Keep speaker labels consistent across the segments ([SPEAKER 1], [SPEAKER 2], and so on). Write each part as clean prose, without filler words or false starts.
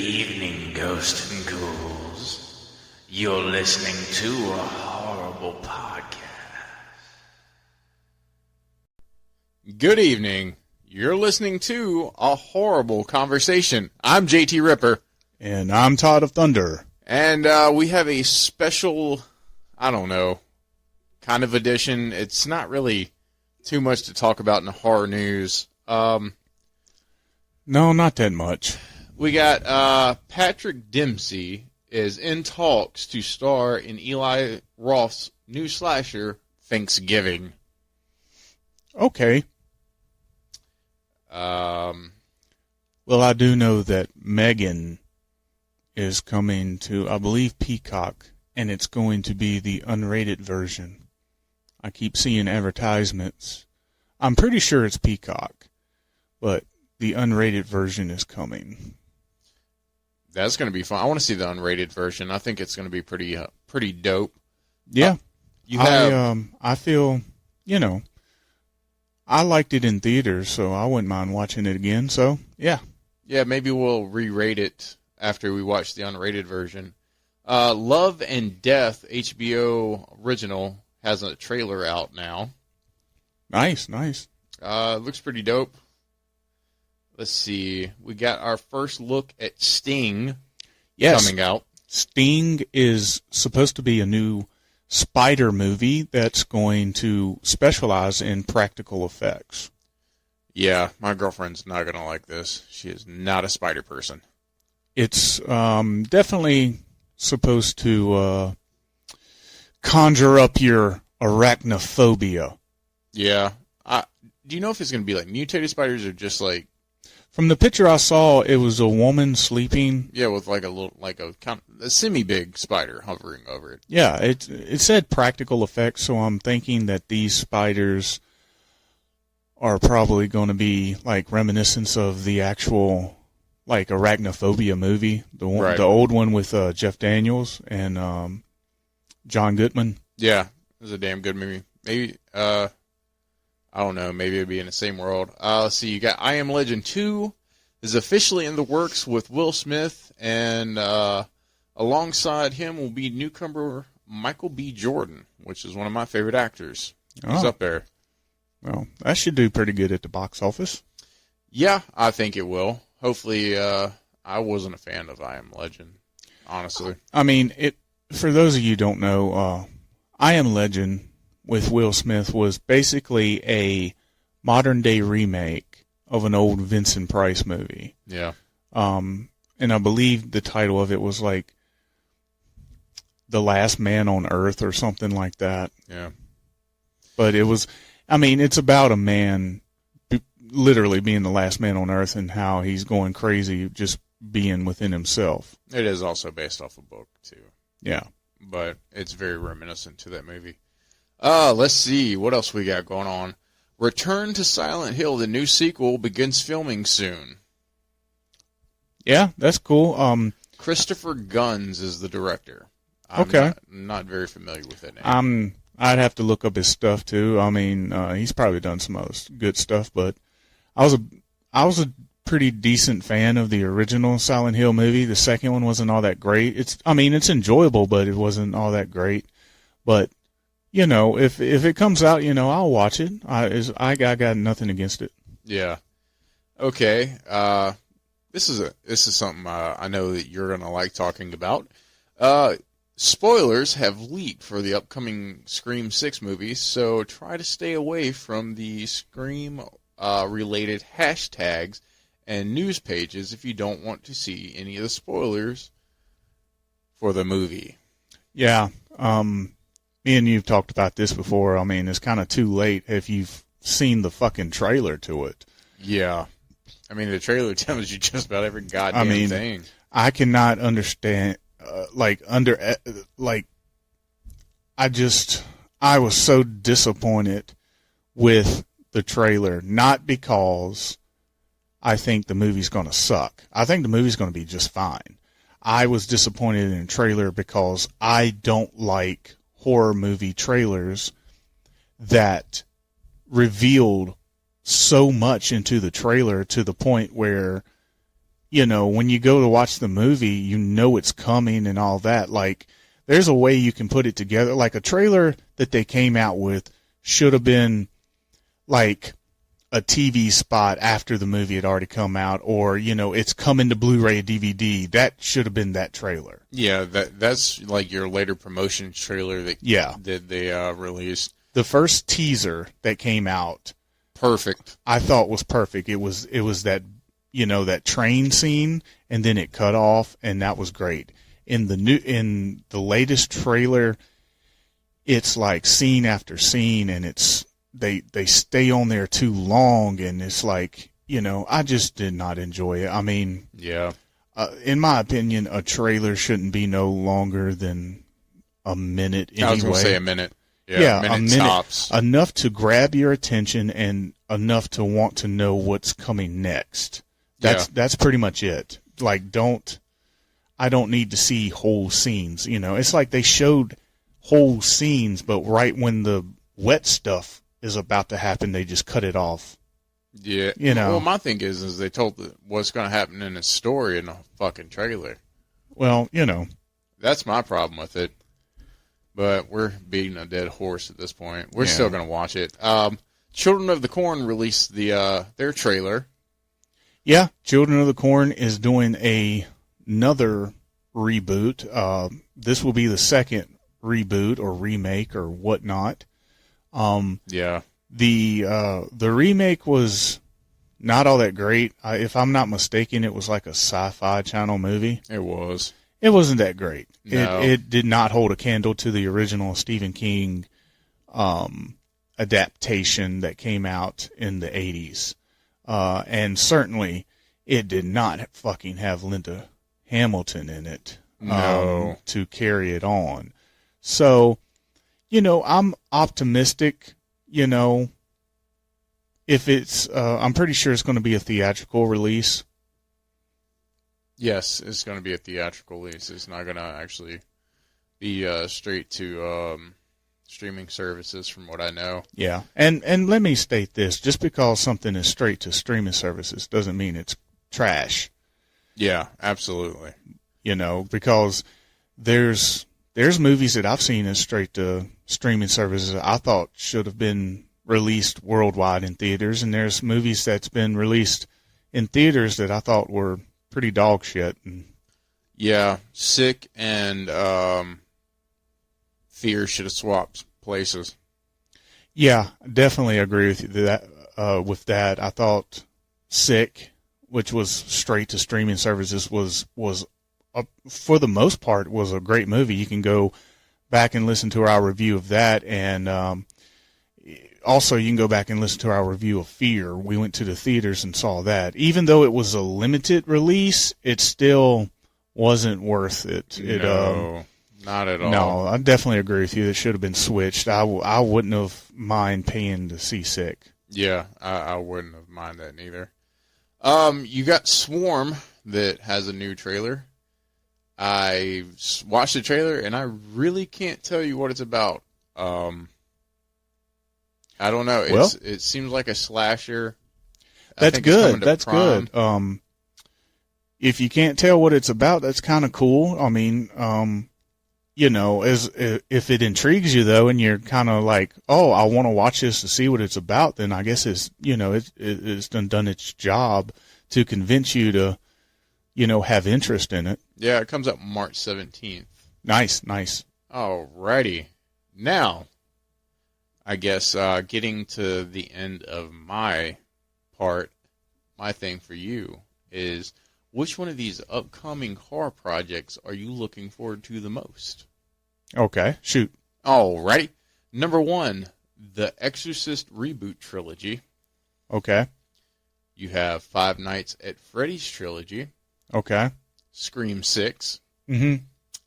[SPEAKER 1] evening, ghosts and ghouls. You're listening to a horrible podcast.
[SPEAKER 2] Good evening. You're listening to a horrible conversation. I'm JT Ripper.
[SPEAKER 3] And I'm Todd of Thunder.
[SPEAKER 2] And we have a special, I don't know, kind of edition. It's not really too much to talk about in the horror news.
[SPEAKER 3] No, not that much.
[SPEAKER 2] We got Patrick Dempsey is in talks to star in Eli Roth's new slasher, Thanksgiving.
[SPEAKER 3] Okay. Well, I do know that Megan is coming to, I believe, Peacock, and it's going to be the unrated version. I keep seeing advertisements. I'm pretty sure it's Peacock, but the unrated version is coming.
[SPEAKER 2] That's going to be fun. I want to see the unrated version. I think it's going to be pretty dope.
[SPEAKER 3] Yeah.
[SPEAKER 2] I
[SPEAKER 3] I feel, I liked it in theaters, so I wouldn't mind watching it again. So, yeah.
[SPEAKER 2] Yeah, maybe we'll re-rate it after we watch the unrated version. Love and Death, HBO original, has a trailer out now.
[SPEAKER 3] Nice.
[SPEAKER 2] Looks pretty dope. Let's see. We got our first look at Sting coming out.
[SPEAKER 3] Sting is supposed to be a new spider movie that's going to specialize in practical effects.
[SPEAKER 2] Yeah, my girlfriend's not going to like this. She is not a spider person.
[SPEAKER 3] It's definitely supposed to conjure up your arachnophobia.
[SPEAKER 2] Yeah. Do you know if it's going to be like mutated spiders or just like...
[SPEAKER 3] From the picture I saw, it was a woman sleeping.
[SPEAKER 2] Yeah, with like a semi-big spider hovering over it.
[SPEAKER 3] Yeah, it said practical effects, so I'm thinking that these spiders are probably going to be like reminiscence of the actual like arachnophobia movie, the old one with Jeff Daniels and John Goodman.
[SPEAKER 2] Yeah, it was a damn good movie. Maybe I don't know. Maybe it'd be in the same world. Let's see. You got I Am Legend 2 is officially in the works with Will Smith, and alongside him will be newcomer Michael B. Jordan, which is one of my favorite actors. He's up there.
[SPEAKER 3] Well, that should do pretty good at the box office.
[SPEAKER 2] Yeah, I think it will. Hopefully, I wasn't a fan of I Am Legend, honestly.
[SPEAKER 3] I mean, for those of you who don't know, I Am Legend with Will Smith was basically a modern-day remake of an old Vincent Price movie.
[SPEAKER 2] Yeah.
[SPEAKER 3] And I believe the title of it was like The Last Man on Earth or something like that.
[SPEAKER 2] Yeah.
[SPEAKER 3] But it's about a man literally being the last man on Earth and how he's going crazy just being within himself.
[SPEAKER 2] It is also based off a book, too.
[SPEAKER 3] Yeah.
[SPEAKER 2] But it's very reminiscent to that movie. Let's see. What else we got going on? Return to Silent Hill, the new sequel, begins filming soon.
[SPEAKER 3] Yeah, that's cool.
[SPEAKER 2] Christopher Guns is the director.
[SPEAKER 3] Okay.
[SPEAKER 2] I'm not very familiar with that name.
[SPEAKER 3] I'd have to look up his stuff, too. I mean, he's probably done some other good stuff, but I was a pretty decent fan of the original Silent Hill movie. The second one wasn't all that great. It's enjoyable, but it wasn't all that great. But if it comes out, I'll watch it. I got nothing against it.
[SPEAKER 2] Yeah. Okay. This is something I know that you're gonna like talking about. Spoilers have leaked for the upcoming Scream 6 movie, so try to stay away from the Scream related hashtags and news pages if you don't want to see any of the spoilers for the movie.
[SPEAKER 3] Yeah. Me and you've talked about this before. I mean, it's kind of too late if you've seen the fucking trailer to it.
[SPEAKER 2] Yeah. I mean, the trailer tells you just about every goddamn thing.
[SPEAKER 3] I cannot understand, I was so disappointed with the trailer, not because I think the movie's going to suck. I think the movie's going to be just fine. I was disappointed in the trailer because I don't like horror movie trailers that revealed so much into the trailer to the point where when you go to watch the movie, you know it's coming and all that. Like, there's a way you can put it together. Like, a trailer that they came out with should have been like a TV spot after the movie had already come out, or, it's coming to Blu-ray DVD. That should have been that trailer.
[SPEAKER 2] Yeah, that's like your later promotion trailer that they released.
[SPEAKER 3] The first teaser that came out,
[SPEAKER 2] perfect.
[SPEAKER 3] I thought was perfect. It was that, that train scene, and then it cut off, and that was great. In the latest trailer, it's like scene after scene, and it's they stay on there too long, and it's like, I just did not enjoy it. I mean,
[SPEAKER 2] yeah.
[SPEAKER 3] In my opinion, a trailer shouldn't be no longer than a minute anyway.
[SPEAKER 2] I was going to say a minute.
[SPEAKER 3] Yeah,
[SPEAKER 2] a minute tops.
[SPEAKER 3] Enough to grab your attention and enough to want to know what's coming next. That's pretty much it. Like, I don't need to see whole scenes. It's like they showed whole scenes, but right when the wet stuff is about to happen, they just cut it off.
[SPEAKER 2] Yeah. Well, my thing is they told what's going to happen in a story in a fucking trailer.
[SPEAKER 3] Well,
[SPEAKER 2] that's my problem with it. But we're beating a dead horse at this point. We're still going to watch it. Children of the Corn released their trailer.
[SPEAKER 3] Yeah, Children of the Corn is doing another reboot. This will be the second reboot or remake or whatnot.
[SPEAKER 2] Yeah.
[SPEAKER 3] The remake was not all that great. If I'm not mistaken, it was like a Sci-Fi Channel movie.
[SPEAKER 2] It was.
[SPEAKER 3] It wasn't that great.
[SPEAKER 2] No.
[SPEAKER 3] It did not hold a candle to the original Stephen King adaptation that came out in the 80s. And certainly it did not fucking have Linda Hamilton in it to carry it on. So, I'm optimistic, if it's, I'm pretty sure it's going to be a theatrical release.
[SPEAKER 2] Yes, it's going to be a theatrical release. It's not going to actually be straight to streaming services, from what I know.
[SPEAKER 3] Yeah, and let me state this: just because something is straight to streaming services doesn't mean it's trash.
[SPEAKER 2] Yeah, absolutely.
[SPEAKER 3] Because there's movies that I've seen as straight to streaming services I thought should have been released worldwide in theaters, and there's movies that's been released in theaters that I thought were pretty dog shit.
[SPEAKER 2] Yeah, Sick and Fear should have swapped places.
[SPEAKER 3] Yeah, definitely agree with you with that. I thought Sick, which was straight to streaming services, was for the most part was a great movie. You can go back and listen to our review of that, and also you can go back and listen to our review of Fear. We went to the theaters and saw that. Even though it was a limited release, it still wasn't worth it.
[SPEAKER 2] No, not at all.
[SPEAKER 3] No, I definitely agree with you. It should have been switched. I wouldn't have mind paying to see Sick.
[SPEAKER 2] Yeah, I wouldn't have mind that neither. You got Swarm that has a new trailer. I watched the trailer, and I really can't tell you what it's about. I don't know. It seems like a slasher.
[SPEAKER 3] That's good. That's good. If you can't tell what it's about, that's kind of cool. I mean, if it intrigues you though, and you're kind of like, oh, I want to watch this to see what it's about, then I guess it's done its job to convince you to, have interest in it.
[SPEAKER 2] Yeah, it comes out March 17th.
[SPEAKER 3] Nice.
[SPEAKER 2] Alrighty. Now, I guess getting to the end of my part, my thing for you is, which one of these upcoming horror projects are you looking forward to the most?
[SPEAKER 3] Okay, shoot.
[SPEAKER 2] Alrighty. Number 1, the Exorcist reboot trilogy.
[SPEAKER 3] Okay.
[SPEAKER 2] You have Five Nights at Freddy's trilogy.
[SPEAKER 3] Okay.
[SPEAKER 2] Scream 6.
[SPEAKER 3] Mm-hmm.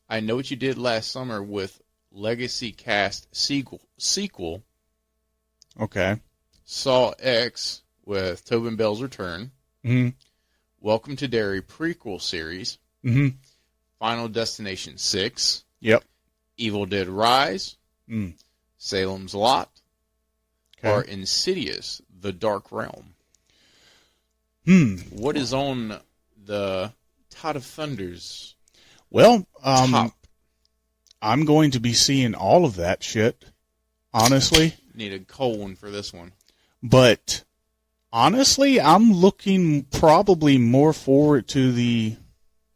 [SPEAKER 2] I Know What You Did Last Summer with Legacy Cast sequel.
[SPEAKER 3] Okay.
[SPEAKER 2] Saw X with Tobin Bell's Return.
[SPEAKER 3] Mm-hmm.
[SPEAKER 2] Welcome to Derry prequel series.
[SPEAKER 3] Mm-hmm.
[SPEAKER 2] Final Destination 6.
[SPEAKER 3] Yep.
[SPEAKER 2] Evil Dead Rise. Salem's Lot.
[SPEAKER 3] Okay.
[SPEAKER 2] Or Insidious, The Dark Realm. What is on the Tide of Thunder's
[SPEAKER 3] Well,
[SPEAKER 2] top.
[SPEAKER 3] I'm going to be seeing all of that shit, honestly.
[SPEAKER 2] Need a colon for this one.
[SPEAKER 3] But honestly, I'm looking probably more forward to the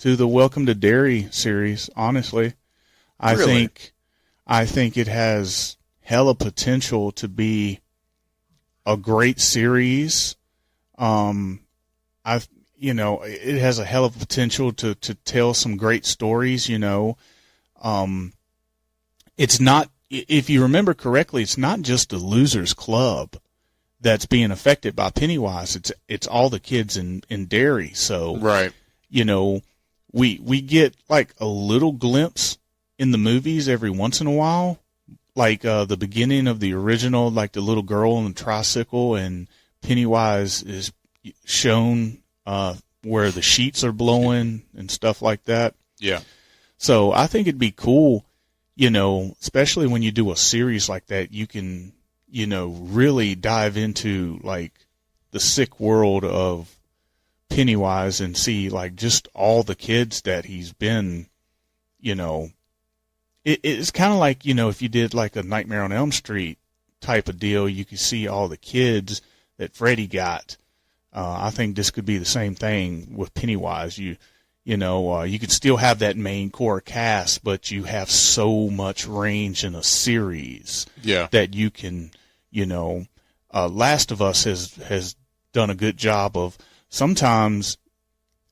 [SPEAKER 3] Welcome to Derry series, honestly.
[SPEAKER 2] Really?
[SPEAKER 3] I think it has hella potential to be a great series. It has a hell of potential to tell some great stories, It's not, if you remember correctly, it's not just the Losers Club that's being affected by Pennywise. It's all the kids in Derry. So,
[SPEAKER 2] Right.
[SPEAKER 3] We get like a little glimpse in the movies every once in a while, like the beginning of the original, like the little girl on the tricycle, and Pennywise is shown where the sheets are blowing and stuff like that.
[SPEAKER 2] Yeah.
[SPEAKER 3] So I think it'd be cool, especially when you do a series like that, you can, really dive into like the sick world of Pennywise and see like just all the kids that he's been, it's kind of like, if you did like a Nightmare on Elm Street type of deal, you could see all the kids that Freddy got. I think this could be the same thing with Pennywise. You could still have that main core cast, but you have so much range in a series that you can, Last of Us has done a good job of sometimes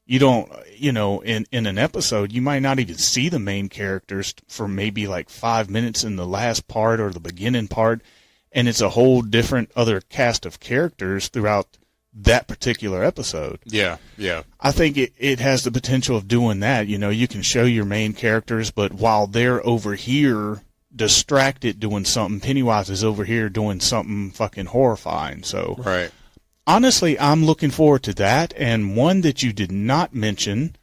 [SPEAKER 3] you don't, in an episode, you might not even see the main characters for maybe like 5 minutes in the last part or the beginning part, and it's a whole different other cast of characters throughout that particular episode.
[SPEAKER 2] Yeah.
[SPEAKER 3] I think it has the potential of doing that. You can show your main characters, but while they're over here distracted doing something, Pennywise is over here doing something fucking horrifying. So,
[SPEAKER 2] Right.
[SPEAKER 3] honestly, I'm looking forward to that. And one that you did not mention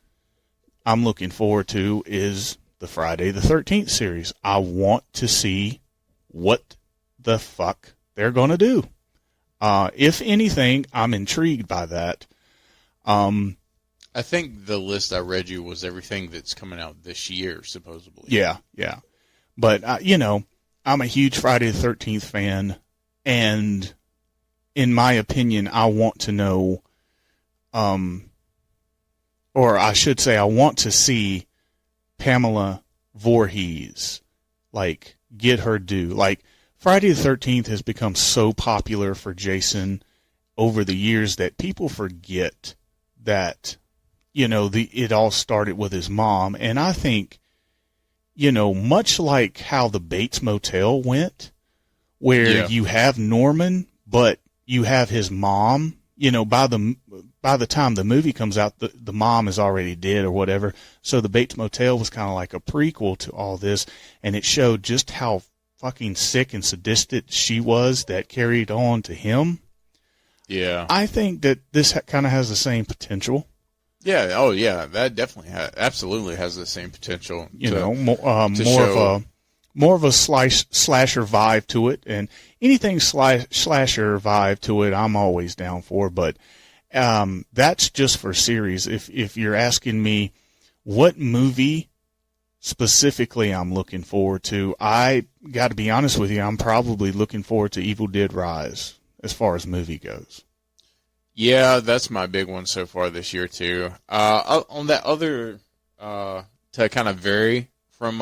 [SPEAKER 3] I'm looking forward to is the Friday the 13th series. I want to see what the fuck they're going to do. If anything, I'm intrigued by that.
[SPEAKER 2] I think the list I read you was everything that's coming out this year, supposedly.
[SPEAKER 3] Yeah. But, I'm a huge Friday the 13th fan, and in my opinion, I want to know, or I should say I want to see Pamela Voorhees, like, get her due. Like, Friday the 13th has become so popular for Jason over the years that people forget that, it all started with his mom. And I think, much like how the Bates Motel went, where you have Norman, but you have his mom, by the time the movie comes out, the mom is already dead or whatever. So the Bates Motel was kind of like a prequel to all this, and it showed just how fucking sick and sadistic she was that carried on to him.
[SPEAKER 2] Yeah.
[SPEAKER 3] I think that this kind of has the same potential.
[SPEAKER 2] Yeah. Oh, yeah. That definitely absolutely has the same potential.
[SPEAKER 3] More of a slasher vibe to it, and anything slasher vibe to it, I'm always down for. But that's just for series. If you're asking me what movie specifically I'm looking forward to, I got to be honest with you, I'm probably looking forward to Evil Dead Rise as far as movie goes.
[SPEAKER 2] Yeah, that's my big one so far this year too. On that other, to kind of vary from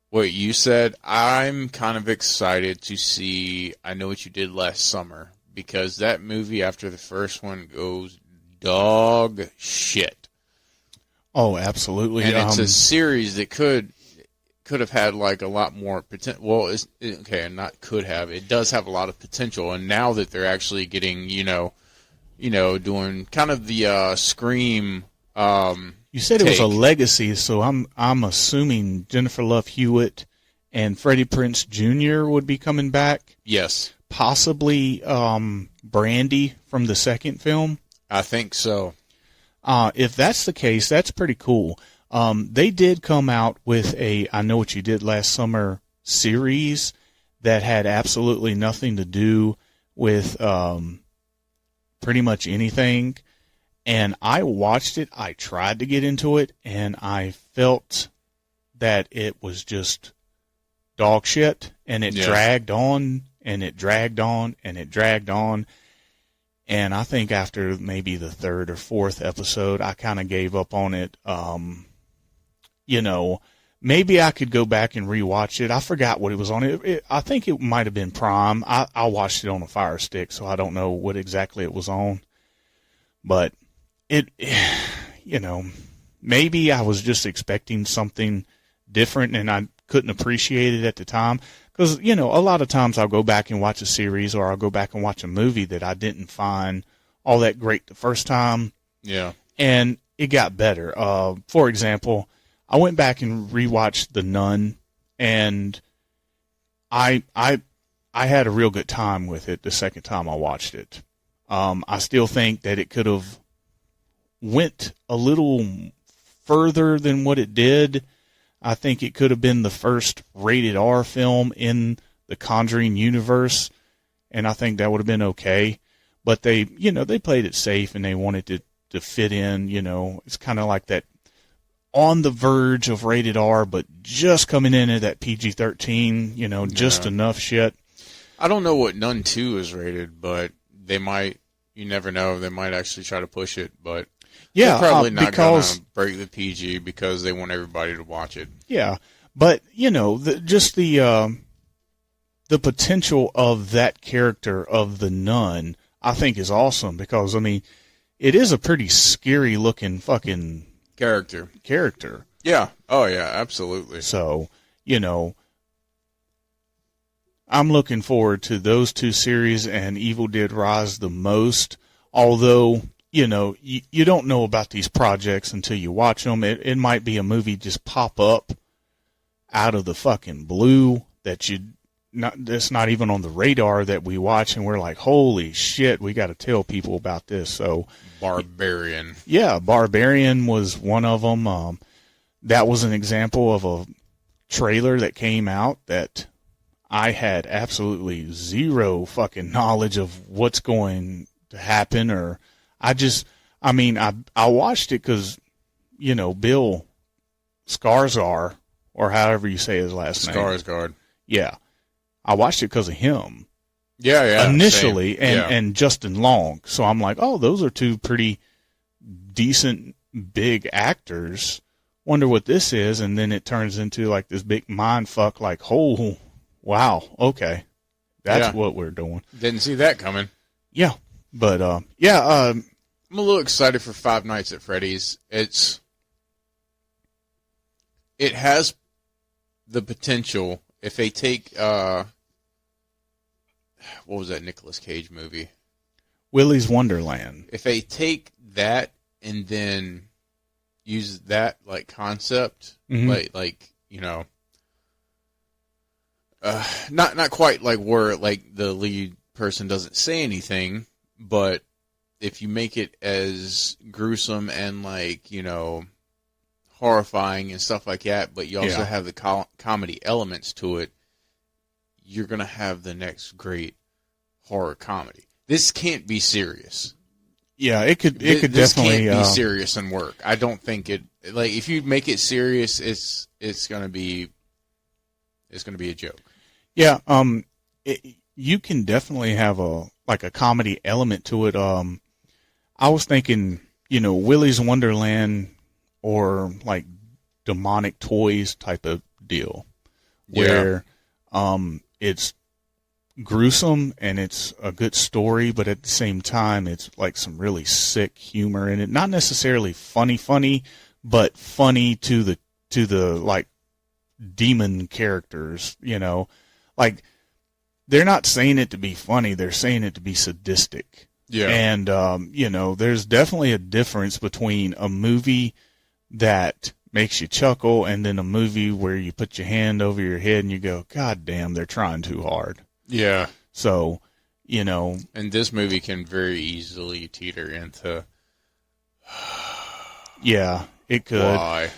[SPEAKER 2] what you said, I'm kind of excited to see I Know What You Did Last Summer, because that movie after the first one goes dog shit.
[SPEAKER 3] Oh, absolutely.
[SPEAKER 2] And it's a series that could have had like a lot more potential. Well, not could have. It does have a lot of potential. And now that they're actually getting, doing kind of the Scream.
[SPEAKER 3] You said it was a legacy, so I'm assuming Jennifer Love Hewitt and Freddie Prinze Jr. would be coming back.
[SPEAKER 2] Yes,
[SPEAKER 3] possibly Brandy from the second film.
[SPEAKER 2] I think so.
[SPEAKER 3] If that's the case, that's pretty cool. They did come out with a I Know What You Did Last Summer series that had absolutely nothing to do with pretty much anything. And I watched it. I tried to get into it, and I felt that it was just dog shit, and it dragged on, and it dragged on, and it dragged on. And I think after maybe the third or fourth episode, I kind of gave up on it. Maybe I could go back and rewatch it. I forgot what it was on. I think it might have been Prime. I watched it on a Fire Stick, so I don't know what exactly it was on. But maybe I was just expecting something different, and I couldn't appreciate it at the time. Because, a lot of times I'll go back and watch a series, or I'll go back and watch a movie that I didn't find all that great the first time.
[SPEAKER 2] Yeah.
[SPEAKER 3] And it got better. For example, I went back and rewatched The Nun, and I had a real good time with it the second time I watched it. I still think that it could have went a little further than what it did. I think it could have been the first rated R film in the Conjuring universe, and I think that would have been okay. But they played it safe, and they wanted to fit in. It's kind of like that on the verge of rated R, but just coming in at that PG-13. Just enough shit.
[SPEAKER 2] I don't know what Nun 2 is rated, but they might. You never know. They might actually try to push it, but.
[SPEAKER 3] Yeah,
[SPEAKER 2] they're probably not going to break the PG because they want everybody to watch it.
[SPEAKER 3] Yeah, but the potential of that character of the nun, I think, is awesome because it is a pretty scary looking fucking
[SPEAKER 2] character. Yeah. Oh yeah, absolutely.
[SPEAKER 3] So I'm looking forward to those two series and Evil Dead Rise the most, although. You don't know about these projects until you watch them. It might be a movie just pop up out of the fucking blue that's not even on the radar that we watch, and we're like, holy shit, we got to tell people about this. So
[SPEAKER 2] Barbarian.
[SPEAKER 3] Yeah, Barbarian was one of them. That was an example of a trailer that came out that I had absolutely zero fucking knowledge of what's going to happen, or I watched it because, Bill Skarsgård, or however you say his last name.
[SPEAKER 2] Skarsgård.
[SPEAKER 3] Yeah. I watched it because of him.
[SPEAKER 2] Yeah.
[SPEAKER 3] Initially, and Justin Long. So I'm like, oh, those are two pretty decent, big actors. Wonder what this is. And then it turns into like this big mind fuck, like, oh, wow, okay. That's what we're doing.
[SPEAKER 2] Didn't see that coming.
[SPEAKER 3] Yeah. But,
[SPEAKER 2] I'm a little excited for Five Nights at Freddy's. It has the potential, if they take, what was that Nicolas Cage movie?
[SPEAKER 3] Willy's Wonderland.
[SPEAKER 2] If they take that and then use that like concept, not quite like where like the lead person doesn't say anything, but if you make it as gruesome and like, horrifying and stuff like that, but you also have the comedy elements to it, you're going to have the next great horror comedy. This can't be serious.
[SPEAKER 3] Yeah, it could definitely
[SPEAKER 2] can't be serious and work. I don't think it, like, if you make it serious, it's going to be a joke.
[SPEAKER 3] Yeah, you can definitely have a comedy element to it. I was thinking, Willy's Wonderland or like demonic toys type of deal where it's gruesome and it's a good story, but at the same time it's like some really sick humor in it. Not necessarily funny, but funny to the like demon characters, like they're not saying it to be funny, they're saying it to be sadistic.
[SPEAKER 2] Yeah.
[SPEAKER 3] And, there's definitely a difference between a movie that makes you chuckle and then a movie where you put your hand over your head and you go, God damn, they're trying too hard.
[SPEAKER 2] Yeah.
[SPEAKER 3] So,
[SPEAKER 2] And this movie can very easily teeter into.
[SPEAKER 3] Yeah, it could.
[SPEAKER 2] Why?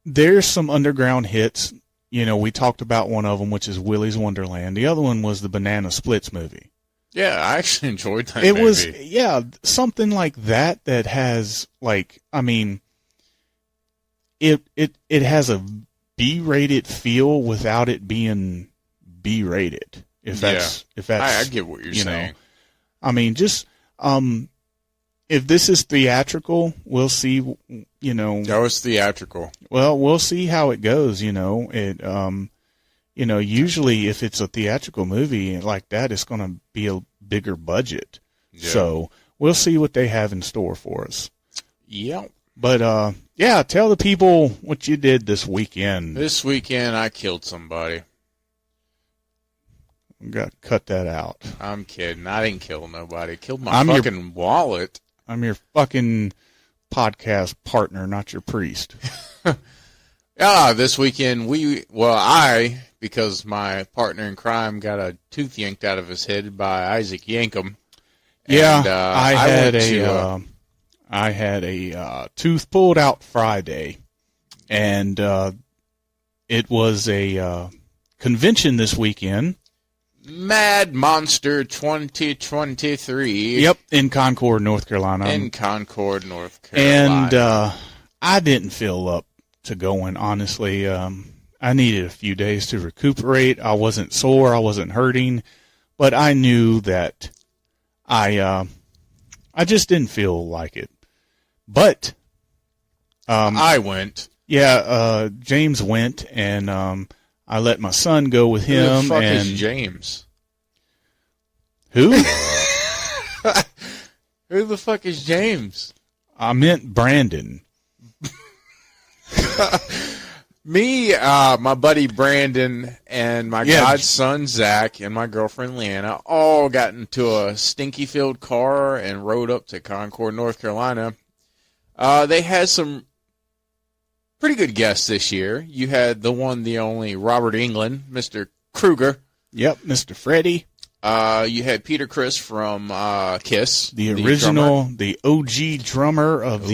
[SPEAKER 3] There's some underground hits. We talked about one of them, which is Willy's Wonderland. The other one was the Banana Splits movie.
[SPEAKER 2] Yeah, I actually enjoyed that
[SPEAKER 3] It
[SPEAKER 2] movie.
[SPEAKER 3] was, yeah, something like that has, like, I mean, it has a B-rated feel without it being B-rated. If that's,
[SPEAKER 2] I get what you're saying.
[SPEAKER 3] know, I mean, just, if this is theatrical, we'll see,
[SPEAKER 2] No, it's theatrical.
[SPEAKER 3] well, we'll see how it goes, usually if it's a theatrical movie like that, it's going to be a bigger budget.
[SPEAKER 2] Yeah.
[SPEAKER 3] So we'll see what they have in store for us.
[SPEAKER 2] Yep.
[SPEAKER 3] But, yeah, tell the people what you did this weekend.
[SPEAKER 2] This weekend, I killed somebody.
[SPEAKER 3] Got to cut that out.
[SPEAKER 2] I'm kidding. I didn't kill nobody. I killed my fucking wallet.
[SPEAKER 3] I'm your fucking podcast partner, not your priest.
[SPEAKER 2] This weekend, because my partner in crime got a tooth yanked out of his head by Isaac Yankum.
[SPEAKER 3] Yeah,
[SPEAKER 2] And,
[SPEAKER 3] I had a tooth pulled out Friday, and it was a convention this weekend.
[SPEAKER 2] Mad Monster 2023.
[SPEAKER 3] Yep, in Concord, North Carolina.
[SPEAKER 2] In Concord, North Carolina.
[SPEAKER 3] And I didn't feel up to going, honestly. I needed a few days to recuperate. I wasn't sore. I wasn't hurting. But I knew that I just didn't feel like it. But
[SPEAKER 2] I went.
[SPEAKER 3] Yeah, James went, and I let my son go with him.
[SPEAKER 2] Who the fuck
[SPEAKER 3] and
[SPEAKER 2] is James?
[SPEAKER 3] Who?
[SPEAKER 2] Who the fuck is James?
[SPEAKER 3] I meant Brandon.
[SPEAKER 2] Me, my buddy Brandon, and my godson Zach, and my girlfriend Leanna all got into a stinky-filled car and rode up to Concord, North Carolina. They had some pretty good guests this year. You had the one, the only Robert Englund, Mr. Kruger.
[SPEAKER 3] Yep, Mr. Freddie.
[SPEAKER 2] You had Peter Criss from Kiss.
[SPEAKER 3] The original, the OG drummer of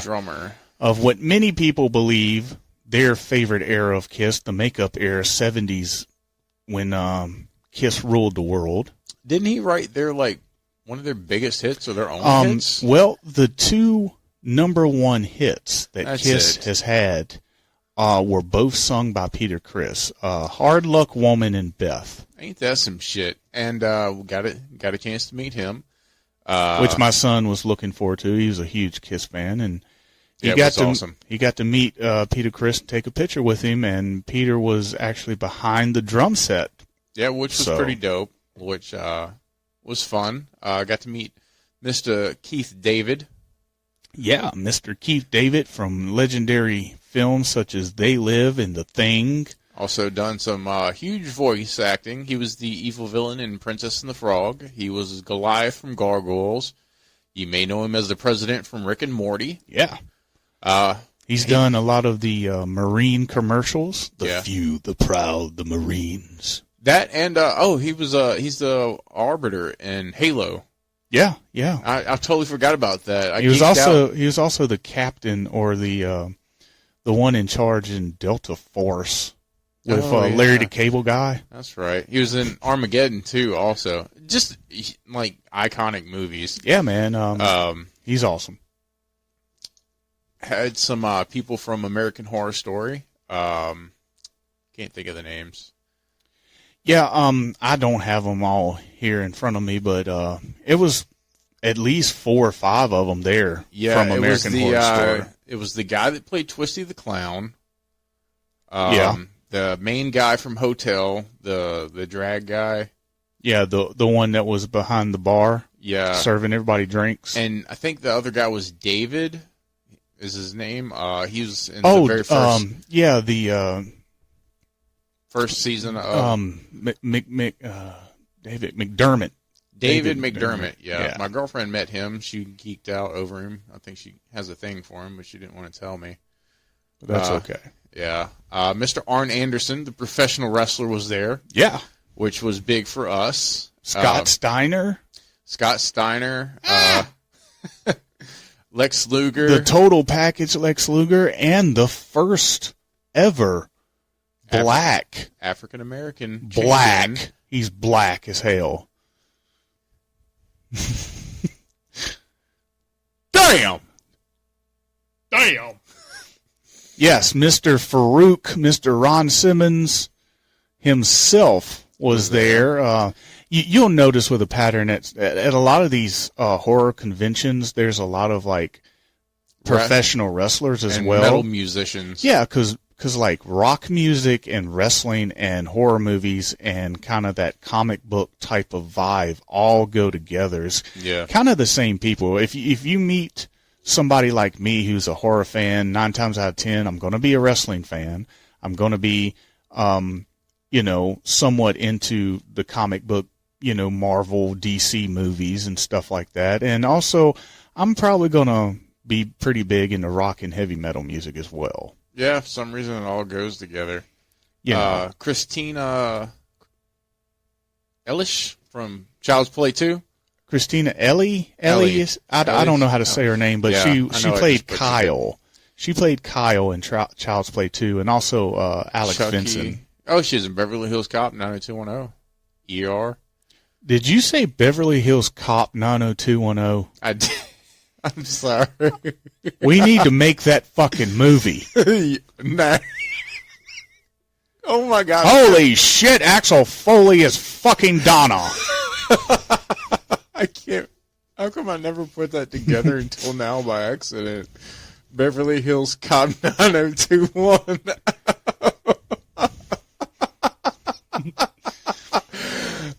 [SPEAKER 2] drummer.
[SPEAKER 3] Of what many people believe their favorite era of Kiss, the makeup era, 70s, when Kiss ruled the world.
[SPEAKER 2] Didn't he write one of their biggest hits or their own hits?
[SPEAKER 3] Well, the two number one hits that
[SPEAKER 2] That's
[SPEAKER 3] Kiss
[SPEAKER 2] it.
[SPEAKER 3] has had were both sung by Peter Criss, Hard Luck Woman and Beth.
[SPEAKER 2] Ain't that some shit? And got a chance to meet him.
[SPEAKER 3] Which my son was looking forward to. He was a huge Kiss fan, and
[SPEAKER 2] it was awesome.
[SPEAKER 3] He got to meet Peter Criss and take a picture with him, and Peter was actually behind the drum set.
[SPEAKER 2] Yeah, which was pretty dope, which was fun. Got to meet Mr. Keith David.
[SPEAKER 3] Yeah, Mr. Keith David from legendary films such as They Live and The Thing.
[SPEAKER 2] Also done some huge voice acting. He was the evil villain in Princess and the Frog. He was Goliath from Gargoyles. You may know him as the president from Rick and Morty.
[SPEAKER 3] Yeah. He's done a lot of the Marine commercials. The few, the proud, the Marines.
[SPEAKER 2] That and he's the Arbiter in Halo.
[SPEAKER 3] Yeah, yeah.
[SPEAKER 2] I totally forgot about that.
[SPEAKER 3] He was also the captain or the one in charge in Delta Force with Larry the Cable Guy.
[SPEAKER 2] That's right. He was in Armageddon too. Also, just like iconic movies.
[SPEAKER 3] Yeah, man. He's awesome.
[SPEAKER 2] Had some people from American Horror Story. Can't think of the names.
[SPEAKER 3] Yeah, I don't have them all here in front of me, but it was at least 4 or 5 of them there from American Horror Story.
[SPEAKER 2] It was the guy that played Twisty the Clown.
[SPEAKER 3] Yeah.
[SPEAKER 2] The main guy from Hotel, the drag guy.
[SPEAKER 3] Yeah, the one that was behind the bar.
[SPEAKER 2] Yeah.
[SPEAKER 3] Serving everybody drinks.
[SPEAKER 2] And I think the other guy was David, is his name. He was in the very first...
[SPEAKER 3] the...
[SPEAKER 2] first season of...
[SPEAKER 3] David McDermott.
[SPEAKER 2] David McDermott, yeah. My girlfriend met him. She geeked out over him. I think she has a thing for him, but she didn't want to tell me.
[SPEAKER 3] But that's okay.
[SPEAKER 2] Yeah. Mr. Arn Anderson, the professional wrestler, was there.
[SPEAKER 3] Yeah.
[SPEAKER 2] Which was big for us.
[SPEAKER 3] Scott Steiner.
[SPEAKER 2] Lex Luger.
[SPEAKER 3] The total package Lex Luger, and the first ever black
[SPEAKER 2] African-American
[SPEAKER 3] black.
[SPEAKER 2] champion.
[SPEAKER 3] He's black as hell.
[SPEAKER 2] Damn!
[SPEAKER 3] Yes, Mr. Farouk, Mr. Ron Simmons himself was there. You'll notice with a pattern at a lot of these horror conventions, there's a lot of like professional wrestlers as
[SPEAKER 2] and
[SPEAKER 3] well.
[SPEAKER 2] Metal musicians.
[SPEAKER 3] Yeah, because like rock music and wrestling and horror movies and kind of that comic book type of vibe all go together. It's kind of the same people. If you meet somebody like me who's a horror fan, 9 times out of 10, I'm going to be a wrestling fan. I'm going to be, somewhat into the comic book, Marvel, DC movies and stuff like that. And also, I'm probably going to be pretty big into rock and heavy metal music as well.
[SPEAKER 2] Yeah, for some reason it all goes together.
[SPEAKER 3] Yeah.
[SPEAKER 2] Christina Elish from Child's Play 2.
[SPEAKER 3] Christina Ellie is, I don't know how to say her name, but she played Kyle. She played Kyle in Child's Play 2, and also Alex
[SPEAKER 2] Chucky.
[SPEAKER 3] Vinson.
[SPEAKER 2] Oh, she's in Beverly Hills Cop 90210. ER.
[SPEAKER 3] Did you say Beverly Hills Cop 90210?
[SPEAKER 2] I did. I'm sorry.
[SPEAKER 3] We need to make that fucking movie.
[SPEAKER 2] Nah. Oh my God.
[SPEAKER 3] Holy shit, Axel Foley is fucking Donna.
[SPEAKER 2] I can't. How come I never put that together until now by accident? Beverly Hills Cop 9021.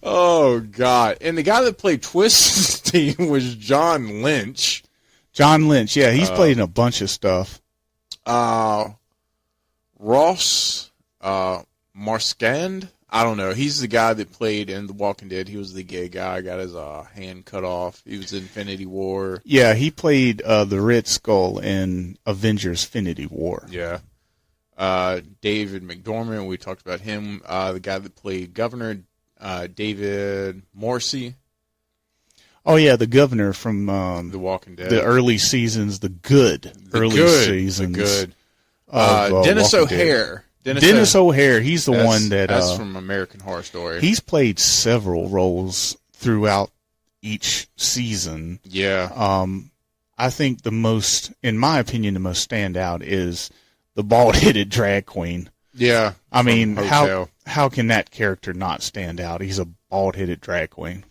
[SPEAKER 2] Oh, God. And the guy that played Twisty was John Lynch.
[SPEAKER 3] John Lynch, yeah, he's played in a bunch of stuff.
[SPEAKER 2] Ross Marskand. I don't know. He's the guy that played in The Walking Dead. He was the gay guy. Got his hand cut off. He was in Infinity War.
[SPEAKER 3] Yeah, he played the Red Skull in Avengers: Infinity War.
[SPEAKER 2] Yeah. David McDormand. We talked about him. The guy that played Governor, David Morrissey.
[SPEAKER 3] Oh yeah, the governor from
[SPEAKER 2] The Walking Dead.
[SPEAKER 3] The early seasons, the early seasons.
[SPEAKER 2] The good. Dennis O'Hare.
[SPEAKER 3] Dennis O'Hare, he's the one
[SPEAKER 2] that's from American Horror Story.
[SPEAKER 3] He's played several roles throughout each season.
[SPEAKER 2] Yeah.
[SPEAKER 3] I think in my opinion, the most standout is the bald-headed drag queen.
[SPEAKER 2] Yeah.
[SPEAKER 3] I mean, how can that character not stand out? He's a bald-headed drag queen.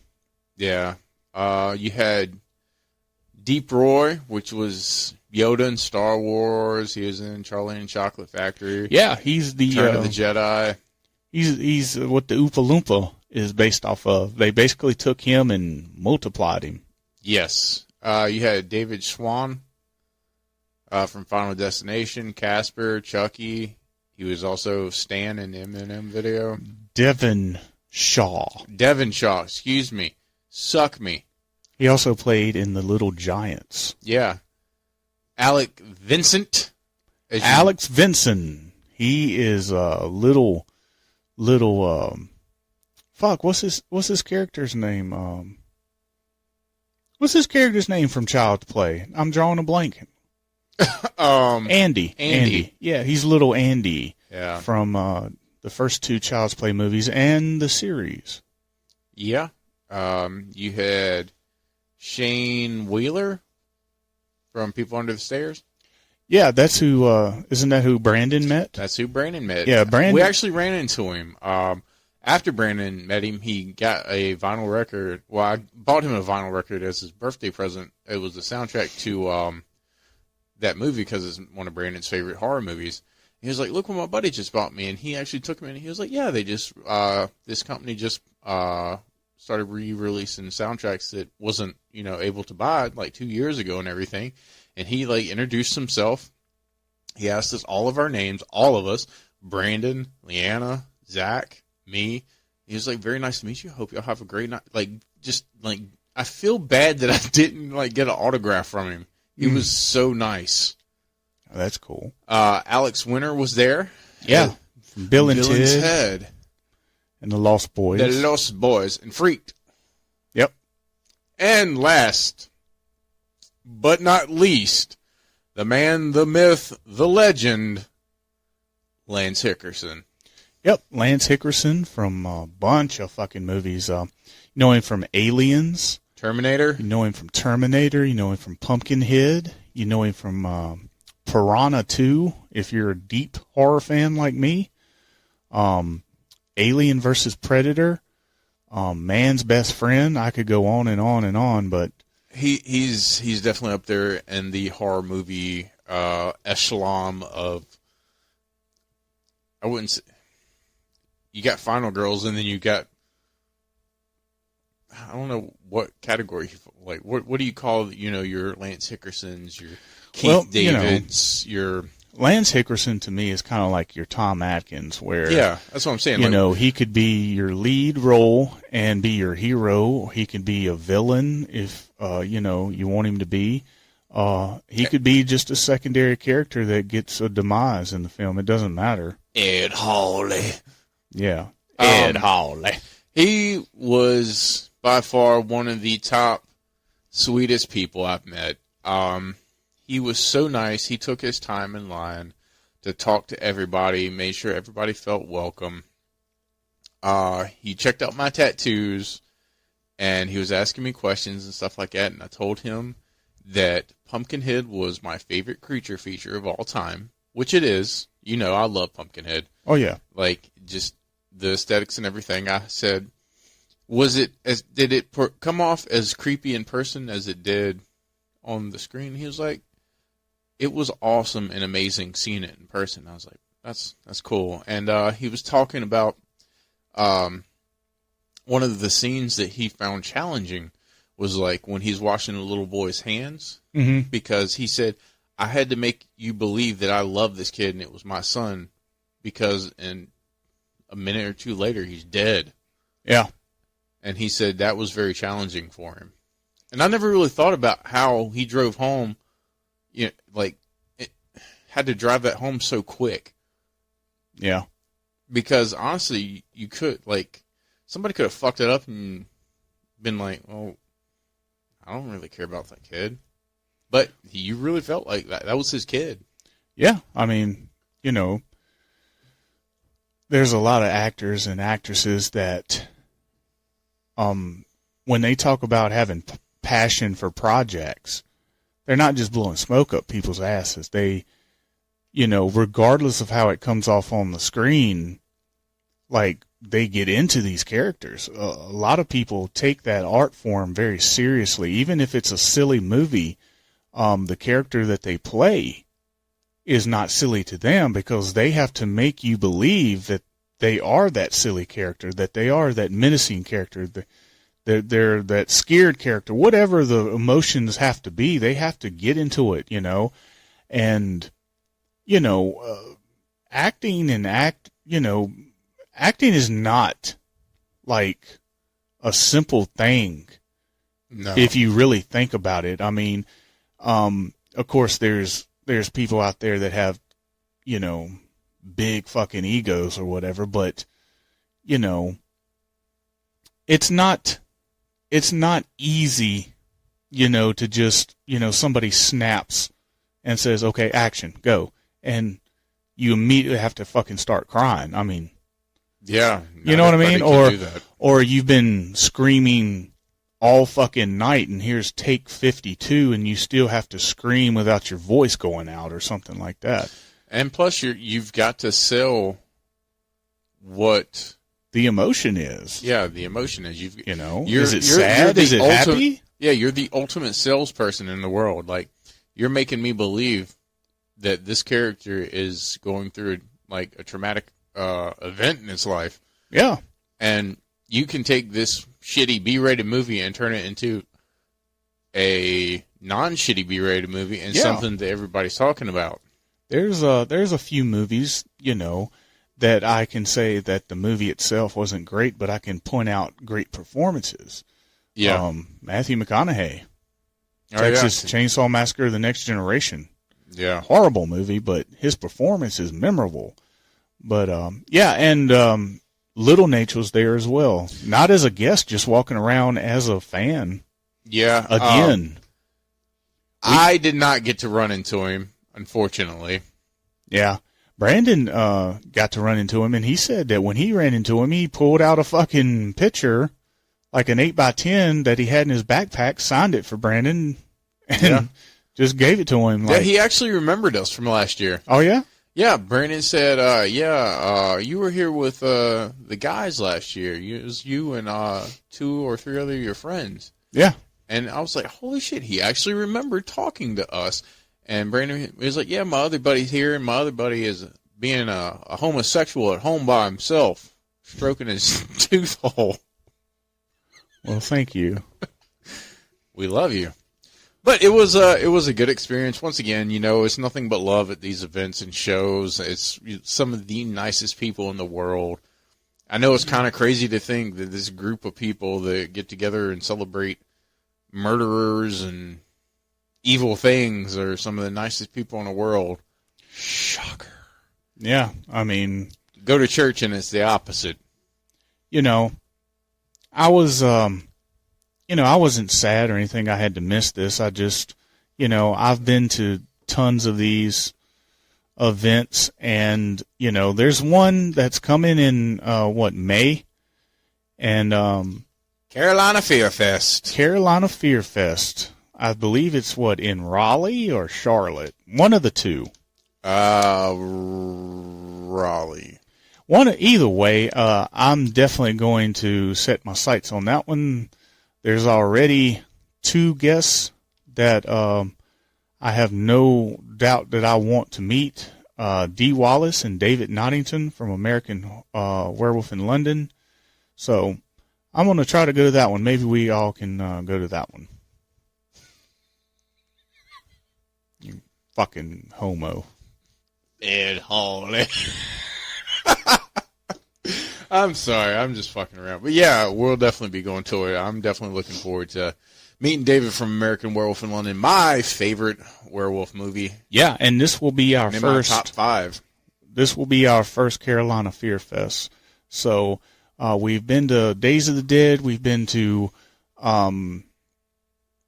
[SPEAKER 2] Yeah. You had Deep Roy, which was Yoda in Star Wars. He was in Charlie and the Chocolate Factory.
[SPEAKER 3] Yeah, he's the
[SPEAKER 2] Return of the Jedi.
[SPEAKER 3] He's what the Oompa Loompa is based off of. They basically took him and multiplied him.
[SPEAKER 2] Yes. You had David Swan from Final Destination, Casper, Chucky. He was also Stan in the Eminem video.
[SPEAKER 3] Devon Shaw,
[SPEAKER 2] excuse me. Suck me.
[SPEAKER 3] He also played in The Little Giants.
[SPEAKER 2] Yeah. Alec Vincent.
[SPEAKER 3] Alex Vinson. He is a little fuck, what's his character's name? What's his character's name from Child's Play? I'm drawing a blank. Andy. Yeah, he's little Andy.
[SPEAKER 2] Yeah.
[SPEAKER 3] From the first 2 Child's Play movies and the series.
[SPEAKER 2] Yeah. You had Shane Wheeler from People Under the Stairs.
[SPEAKER 3] Yeah, that's who. Isn't that who Brandon met?
[SPEAKER 2] That's who Brandon met.
[SPEAKER 3] Yeah, Brandon.
[SPEAKER 2] We actually ran into him. After Brandon met him, he got a vinyl record. Well, I bought him a vinyl record as his birthday present. It was the soundtrack to that movie because it's one of Brandon's favorite horror movies. He was like, "Look what my buddy just bought me," and he actually took him in. And he was like, "Yeah, they just this company just started re-releasing soundtracks that wasn't able to buy like 2 years ago and everything." And he like introduced himself. He asked us all of our names, all of us: Brandon, Leanna, Zach, me. He was like, "Very nice to meet you. Hope y'all have a great night." I feel bad that I didn't get an autograph from him. He was so nice.
[SPEAKER 3] Oh, that's cool.
[SPEAKER 2] Alex Winter was there.
[SPEAKER 3] Yeah. From Bill and
[SPEAKER 2] Ted.
[SPEAKER 3] And the Lost Boys.
[SPEAKER 2] The Lost Boys. And Freaked.
[SPEAKER 3] Yep.
[SPEAKER 2] And last, but not least, the man, the myth, the legend, Lance Hickerson.
[SPEAKER 3] Yep. Lance Hickerson from a bunch of fucking movies. Know him from Aliens.
[SPEAKER 2] Terminator.
[SPEAKER 3] You know him from Terminator. You know him from Pumpkinhead. You know him from Piranha 2, if you're a deep horror fan like me. Alien versus Predator. Man's Best Friend. I could go on and on and on, but
[SPEAKER 2] he's definitely up there in the horror movie echelon of. I wouldn't say. You got Final Girls, and then you got. I don't know what category. Like, what do you call your Lance Hickersons, your Keith Davids, your.
[SPEAKER 3] Lance Hickerson to me is kind of like your Tom Atkins, where
[SPEAKER 2] that's what I'm saying.
[SPEAKER 3] He could be your lead role and be your hero. He could be a villain if you want him to be. He could be just a secondary character that gets a demise in the film. It doesn't matter.
[SPEAKER 2] Ed Hawley.
[SPEAKER 3] Yeah,
[SPEAKER 2] Ed Hawley. He was by far one of the top sweetest people I've met. He was so nice. He took his time in line to talk to everybody, made sure everybody felt welcome. He checked out my tattoos, and he was asking me questions and stuff like that, and I told him that Pumpkinhead was my favorite creature feature of all time, which it is. I love Pumpkinhead.
[SPEAKER 3] Oh, yeah.
[SPEAKER 2] Like, just the aesthetics and everything. I said, did it come off as creepy in person as it did on the screen? He was like, it was awesome and amazing seeing it in person. I was like, that's cool. And he was talking about one of the scenes that he found challenging was like when he's washing the little boy's hands, because he said, I had to make you believe that I love this kid and it was my son, because in a minute or two later he's dead.
[SPEAKER 3] Yeah.
[SPEAKER 2] And he said that was very challenging for him. And I never really thought about how he drove home. Had to drive that home so quick.
[SPEAKER 3] Yeah.
[SPEAKER 2] Because honestly, you could, somebody could have fucked it up and been like, well, I don't really care about that kid. But you really felt like that. That was his kid.
[SPEAKER 3] Yeah. I mean, there's a lot of actors and actresses that, when they talk about having passion for projects, they're not just blowing smoke up people's asses. They, regardless of how it comes off on the screen, they get into these characters. A lot of people take that art form very seriously. Even if it's a silly movie, the character that they play is not silly to them, because they have to make you believe that they are that silly character, that they are that menacing character, they're that scared character. Whatever the emotions have to be, they have to get into it, And, acting is not like a simple thing.
[SPEAKER 2] No.
[SPEAKER 3] If you really think about it. I mean, of course there's people out there that have, big fucking egos or whatever, but, it's not easy, to just, somebody snaps and says, okay, action, go. And you immediately have to fucking start crying. I mean,
[SPEAKER 2] yeah,
[SPEAKER 3] you know what I mean? Or you've been screaming all fucking night and here's take 52 and you still have to scream without your voice going out or something like that.
[SPEAKER 2] And plus you've got to sell what
[SPEAKER 3] the emotion is.
[SPEAKER 2] Yeah, the emotion is.
[SPEAKER 3] Is it sad? Is it happy?
[SPEAKER 2] Yeah, you're the ultimate salesperson in the world. Like, you're making me believe that this character is going through a traumatic event in his life.
[SPEAKER 3] Yeah.
[SPEAKER 2] And you can take this shitty B-rated movie and turn it into a non-shitty B-rated movie and something that everybody's talking about.
[SPEAKER 3] There's a few movies, that I can say that the movie itself wasn't great, but I can point out great performances.
[SPEAKER 2] Yeah.
[SPEAKER 3] Matthew McConaughey. Texas Chainsaw Massacre: The Next Generation.
[SPEAKER 2] Yeah.
[SPEAKER 3] Horrible movie, but his performance is memorable. But, Little Nate was there as well. Not as a guest, just walking around as a fan.
[SPEAKER 2] Yeah.
[SPEAKER 3] Again.
[SPEAKER 2] I did not get to run into him, unfortunately.
[SPEAKER 3] Yeah. Brandon got to run into him, and he said that when he ran into him, he pulled out a fucking picture like an 8x10 that he had in his backpack, signed it for Brandon, and just gave it to him.
[SPEAKER 2] Yeah,
[SPEAKER 3] Like,
[SPEAKER 2] he actually remembered us from last year.
[SPEAKER 3] oh, yeah?
[SPEAKER 2] Yeah, Brandon said, you were here with the guys last year. It was you and 2 or 3 other of your friends.
[SPEAKER 3] Yeah.
[SPEAKER 2] And I was like, holy shit, he actually remembered talking to us. And Brandon was like, yeah, my other buddy's here, and my other buddy is being a homosexual at home by himself, stroking his tooth hole.
[SPEAKER 3] Well, thank you.
[SPEAKER 2] We love you. But it was a good experience. Once again, it's nothing but love at these events and shows. It's some of the nicest people in the world. I know it's kind of crazy to think that this group of people that get together and celebrate murderers and evil things are some of the nicest people in the world. Shocker.
[SPEAKER 3] Yeah, I mean,
[SPEAKER 2] Go to church and it's the opposite.
[SPEAKER 3] I was, I wasn't sad or anything. I had to miss this. I just, I've been to tons of these events, and, there's one that's coming in, May? And,
[SPEAKER 2] Carolina Fear Fest.
[SPEAKER 3] Carolina Fear Fest. I believe it's in Raleigh or Charlotte? One of the two.
[SPEAKER 2] Raleigh.
[SPEAKER 3] Either way, I'm definitely going to set my sights on that one. There's already 2 guests that I have no doubt that I want to meet. Dee Wallace and David Noddington from American Werewolf in London. So I'm going to try to go to that one. Maybe we all can go to that one. You fucking homo.
[SPEAKER 2] Ed Hawley. I'm sorry. I'm just fucking around. But yeah, we'll definitely be going to it. I'm definitely looking forward to meeting David from American Werewolf in London. My favorite werewolf movie.
[SPEAKER 3] Yeah, and this will be our first.
[SPEAKER 2] My top 5.
[SPEAKER 3] This will be our first Carolina Fear Fest. So we've been to Days of the Dead. We've been to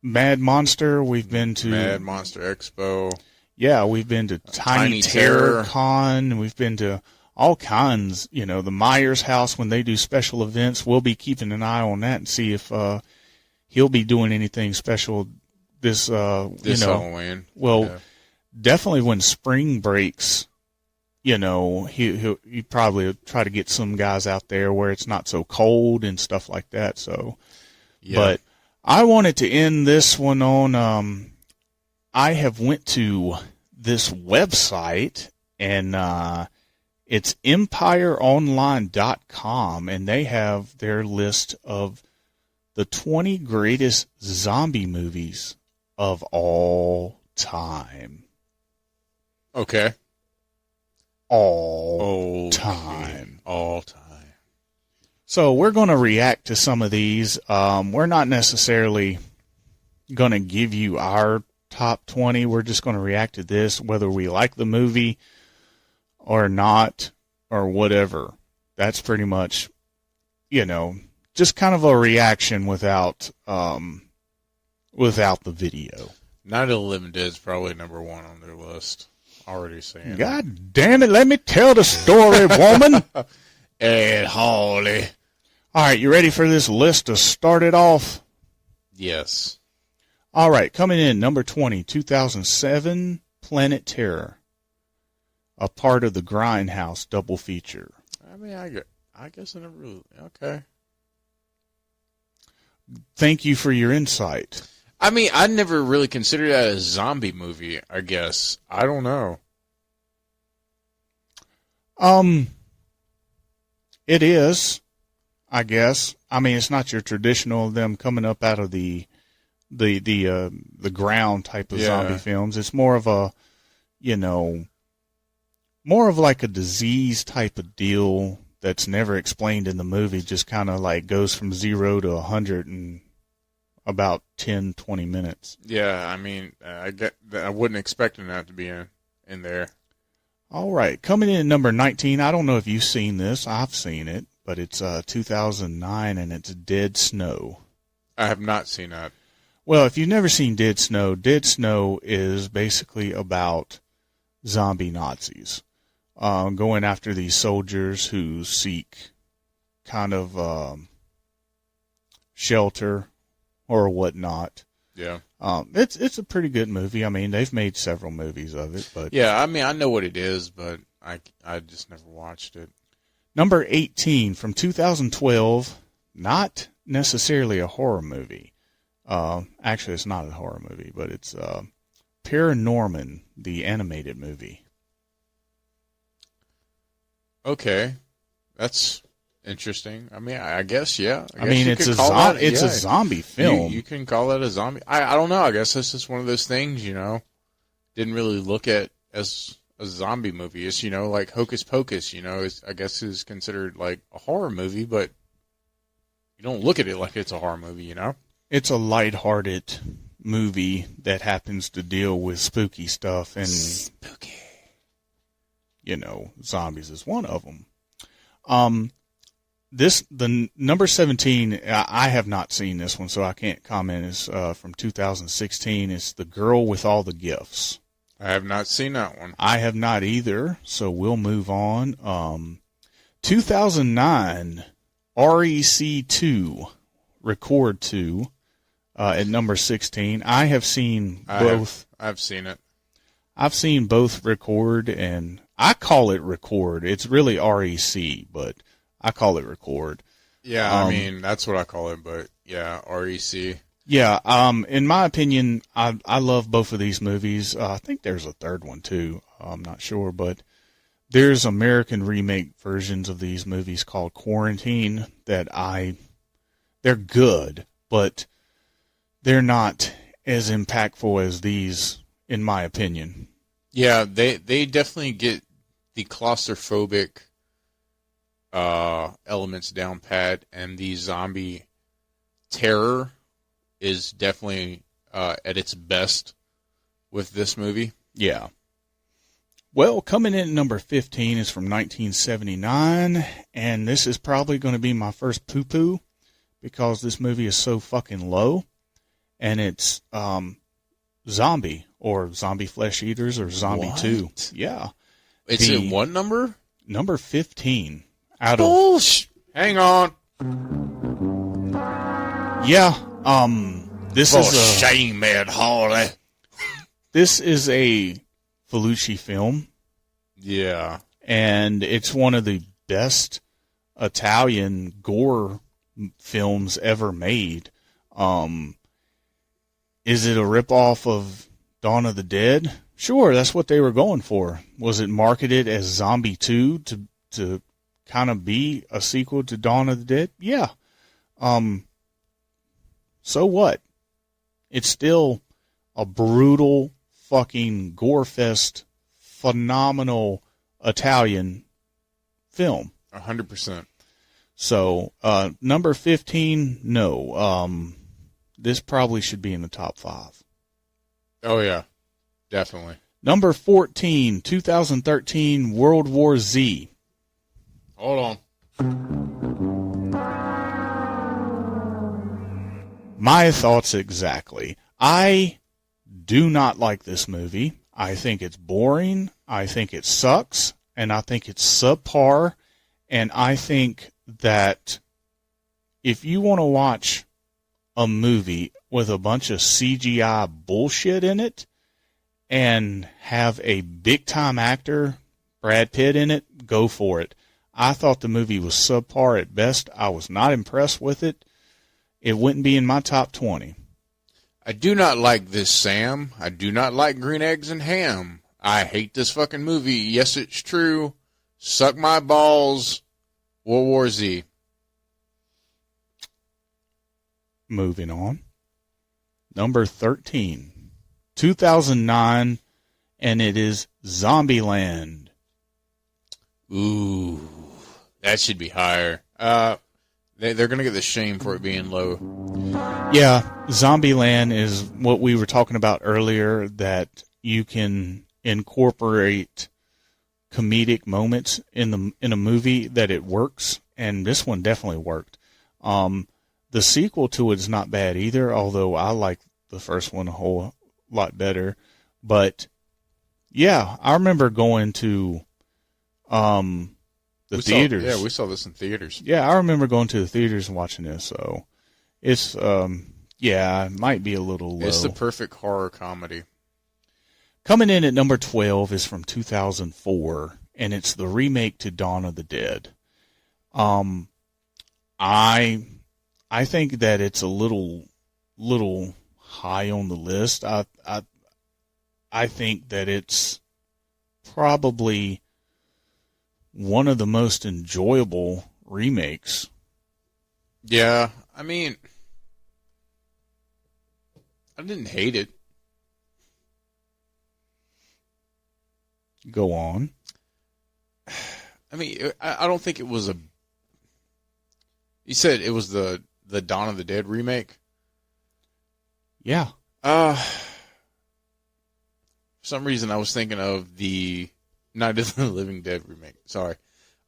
[SPEAKER 3] Mad Monster. We've been to
[SPEAKER 2] Mad Monster Expo.
[SPEAKER 3] Yeah, we've been to Tiny Terror Con. We've been to all kinds. The Myers House, when they do special events, we'll be keeping an eye on that and see if he'll be doing anything special this
[SPEAKER 2] Halloween.
[SPEAKER 3] Well, definitely when spring breaks, he probably try to get some guys out there where it's not so cold and stuff like that. So, yeah. But I wanted to end this one on. I have went to this website, and it's empireonline.com, and they have their list of the 20 greatest zombie movies of all time.
[SPEAKER 2] Okay.
[SPEAKER 3] All time.
[SPEAKER 2] All time.
[SPEAKER 3] So we're going to react to some of these. We're not necessarily going to give you our top 20. We're just going to react to this, whether we like the movie or not or whatever. That's pretty much, just kind of a reaction without the video.
[SPEAKER 2] Night of the Living Dead is probably number 1 on their list. Already saying.
[SPEAKER 3] God damn it, let me tell the story, woman.
[SPEAKER 2] Ed Hawley.
[SPEAKER 3] All right, you ready for this list to start it off?
[SPEAKER 2] Yes.
[SPEAKER 3] All right, coming in, number 20, 2007, Planet Terror. A part of the Grindhouse double feature.
[SPEAKER 2] I mean, I guess I never really... Okay.
[SPEAKER 3] Thank you for your insight.
[SPEAKER 2] I mean, I never really considered that a zombie movie, I guess. I don't know.
[SPEAKER 3] It is, I guess. I mean, it's not your traditional them coming up out of the ground type of zombie films. It's more of a, more of like a disease type of deal that's never explained in the movie. Just kind of like goes from 0 to 100 in about 10, 20 minutes.
[SPEAKER 2] Yeah, I mean, I wasn't expecting that to be in there.
[SPEAKER 3] All right, coming in at number 19. I don't know if you've seen this. I've seen it, but it's 2009, and it's Dead Snow.
[SPEAKER 2] I have not seen that.
[SPEAKER 3] Well, if you've never seen Dead Snow is basically about zombie Nazis going after these soldiers who seek kind of Shelter or whatnot.
[SPEAKER 2] Yeah.
[SPEAKER 3] It's a pretty good movie. I mean, they've made several movies of it, but
[SPEAKER 2] Yeah, I mean, I know what it is, but I just never watched it.
[SPEAKER 3] number 18 from 2012, not necessarily a horror movie. Actually, it's not a horror movie, but it's Paranorman, the animated movie.
[SPEAKER 2] Okay, that's interesting. I mean, I guess, yeah.
[SPEAKER 3] I mean, it's a zombie film.
[SPEAKER 2] You can call it a zombie. I don't know. I guess it's just one of those things, you know. Didn't really look at as a zombie movie. It's, you know, like Hocus Pocus, you know, I guess is considered like a horror movie, but you don't look at it like it's a horror movie, you know.
[SPEAKER 3] It's a lighthearted movie that happens to deal with spooky stuff, and
[SPEAKER 2] Spooky.
[SPEAKER 3] you know, zombies is one of them. The number 17, I have not seen this one, so I can't comment. It's from 2016. It's The Girl with All the Gifts.
[SPEAKER 2] I have not seen that one.
[SPEAKER 3] I have not either, so we'll move on. 2009, REC 2, Record 2, at number 16. I have seen both.
[SPEAKER 2] I've seen it.
[SPEAKER 3] I've seen both Record, and I call it Record. It's really REC, but I call it Record.
[SPEAKER 2] Yeah, I mean, that's what I call it, but yeah, REC.
[SPEAKER 3] Yeah, in my opinion, I love both of these movies. I think there's a third one too. I'm not sure, but there's American remake versions of these movies called Quarantine that they're good, but they're not as impactful as these, in my opinion.
[SPEAKER 2] Yeah, they definitely get the claustrophobic elements down pat, and the zombie terror is definitely at its best with this movie.
[SPEAKER 3] Yeah. Well, coming in at number 15 is from 1979, and this is probably going to be my first poo-poo because this movie is so fucking low, and it's Zombie, or Zombie Flesh Eaters, or Zombie
[SPEAKER 2] What?
[SPEAKER 3] 2. Yeah.
[SPEAKER 2] It's in what number?
[SPEAKER 3] Number 15 out of...
[SPEAKER 2] Bullshit. Hang on.
[SPEAKER 3] Yeah, this is a...
[SPEAKER 2] shame, man, Harley.
[SPEAKER 3] This is a Felucci film,
[SPEAKER 2] Yeah.
[SPEAKER 3] and it's one of the best Italian gore films ever made. Is it a ripoff of Dawn of the Dead? Sure, that's what they were going for. Was it marketed as Zombie 2 to kind of be a sequel to Dawn of the Dead? Yeah. So what? It's still a brutal fucking gore fest, phenomenal Italian film.
[SPEAKER 2] 100%.
[SPEAKER 3] So, number 15, no. This probably should be in the top 5.
[SPEAKER 2] Oh, yeah. Definitely.
[SPEAKER 3] Number 14, 2013, World War Z.
[SPEAKER 2] Hold on.
[SPEAKER 3] My thoughts exactly. I do not like this movie. I think it's boring. I think it sucks. And I think it's subpar. And I think that if you want to watch a movie with a bunch of CGI bullshit in it and have a big-time actor, Brad Pitt, in it, go for it. I thought the movie was subpar at best. I was not impressed with it. It wouldn't be in my top 20.
[SPEAKER 2] I do not like this, Sam. I do not like green eggs and ham. I hate this fucking movie. Yes, it's true. Suck my balls. World War Z.
[SPEAKER 3] Moving on. Number 13. 2009, and it is Zombieland.
[SPEAKER 2] Ooh. That should be higher. They're going to get the shame for it being low.
[SPEAKER 3] Yeah, Zombieland is what we were talking about earlier, that you can incorporate comedic moments in a movie that it works, and this one definitely worked. The sequel to it is not bad either, although I like the first one a whole lot better. But yeah, I remember going to the theaters.
[SPEAKER 2] We saw this in theaters.
[SPEAKER 3] Yeah, I remember going to the theaters and watching this. So It's, yeah, it might be a little low.
[SPEAKER 2] It's the perfect horror comedy.
[SPEAKER 3] Coming in at number 12 is from 2004, and it's the remake to Dawn of the Dead. I think that it's a little high on the list. I think that it's probably one of the most enjoyable remakes.
[SPEAKER 2] Yeah, I mean, I didn't hate it.
[SPEAKER 3] Go on.
[SPEAKER 2] I mean, I don't think it was a... You said it was the Dawn of the Dead remake?
[SPEAKER 3] Yeah.
[SPEAKER 2] For some reason, I was thinking of the Night of the Living Dead remake. Sorry.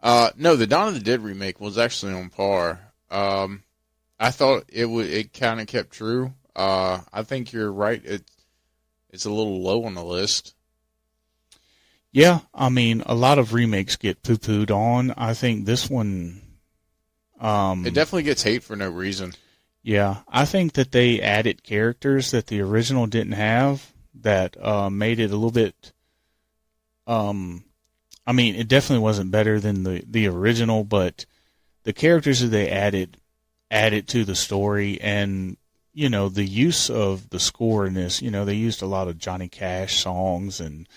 [SPEAKER 2] No, the Dawn of the Dead remake was actually on par. I thought it kind of kept true. I think you're right. It's a little low on the list.
[SPEAKER 3] Yeah, I mean, a lot of remakes get poo-pooed on. I think this one...
[SPEAKER 2] it definitely gets hate for no reason.
[SPEAKER 3] Yeah, I think that they added characters that the original didn't have that made it a little bit... I mean, it definitely wasn't better than the original, but the characters that they added to the story, and, you know, the use of the score in this, you know, they used a lot of Johnny Cash songs and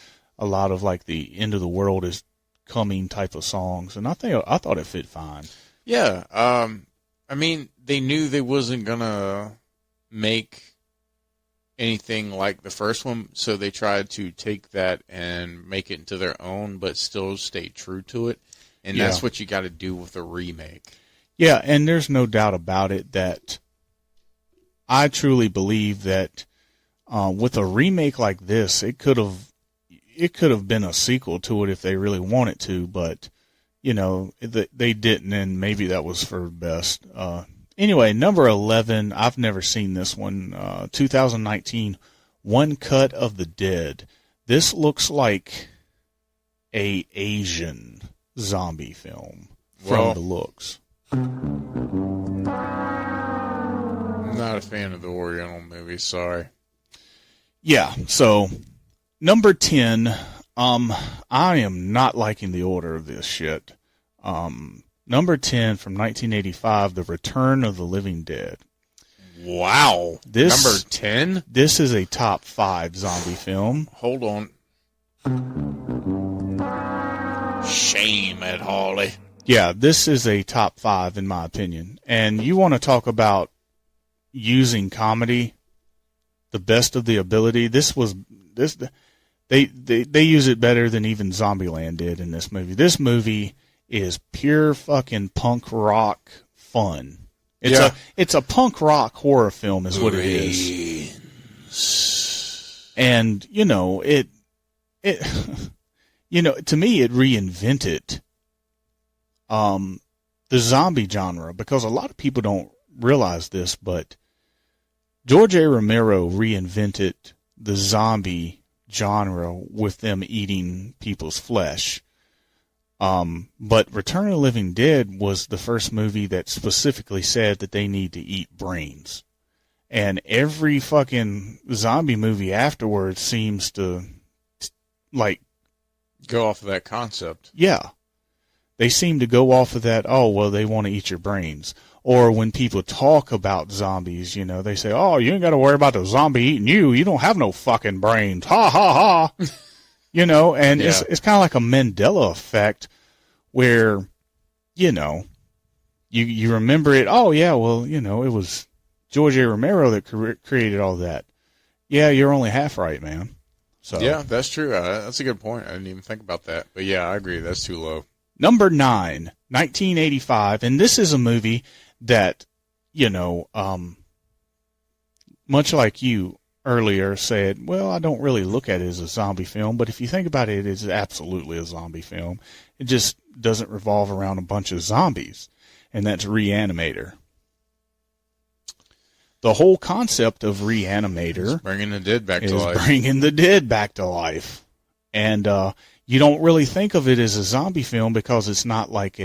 [SPEAKER 3] a lot of, like, the end of the world is coming type of songs, and I thought it fit fine.
[SPEAKER 2] Yeah, I mean, they knew they wasn't gonna make anything like the first one, so they tried to take that and make it into their own, but still stay true to it, and that's what you got to do with a remake.
[SPEAKER 3] Yeah, and there's no doubt about it that I truly believe that with a remake like this, it could have been a sequel to it if they really wanted to, but you know, they didn't, and maybe that was for the best. Anyway, number 11, I've never seen this one, 2019, One Cut of the Dead. This looks like a Asian zombie film from the looks.
[SPEAKER 2] I'm not a fan of the Oriental movies, sorry.
[SPEAKER 3] Yeah, so number 10, I am not liking the order of this shit. Number 10 from 1985, The Return of the Living Dead.
[SPEAKER 2] Wow. Number 10?
[SPEAKER 3] This is a top 5 zombie film.
[SPEAKER 2] Hold on. Shame, Ed Hawley.
[SPEAKER 3] Yeah, this is a top 5 in my opinion. And you want to talk about using comedy, the best of the ability. They use it better than even Zombieland did in this movie. This movie is pure fucking punk rock fun. It's a punk rock horror film is what it is. And, you know, it you know, to me it reinvented the zombie genre, because a lot of people don't realize this, but George A. Romero reinvented the zombie genre with them eating people's flesh. But Return of the Living Dead was the first movie that specifically said that they need to eat brains. And every fucking zombie movie afterwards seems to, like...
[SPEAKER 2] go off of that concept.
[SPEAKER 3] Yeah. They seem to go off of that, oh, well, they want to eat your brains. Or when people talk about zombies, you know, they say, oh, you ain't got to worry about the zombie eating you. You don't have no fucking brains. Ha, ha, ha. You know, and it's kind of like a Mandela effect where, you know, you remember it. Oh, yeah, well, you know, it was George A. Romero that created all that. Yeah, you're only half right, man. So
[SPEAKER 2] yeah, that's true. That's a good point. I didn't even think about that. But yeah, I agree. That's too low.
[SPEAKER 3] Number 9, 1985. And this is a movie that, you know, much like you earlier said, well, I don't really look at it as a zombie film, but if you think about it, it's absolutely a zombie film. It just doesn't revolve around a bunch of zombies, and that's Reanimator. The whole concept of Reanimator
[SPEAKER 2] is bringing the dead back to life.
[SPEAKER 3] Bringing the dead back to life. And you don't really think of it as a zombie film because it's not like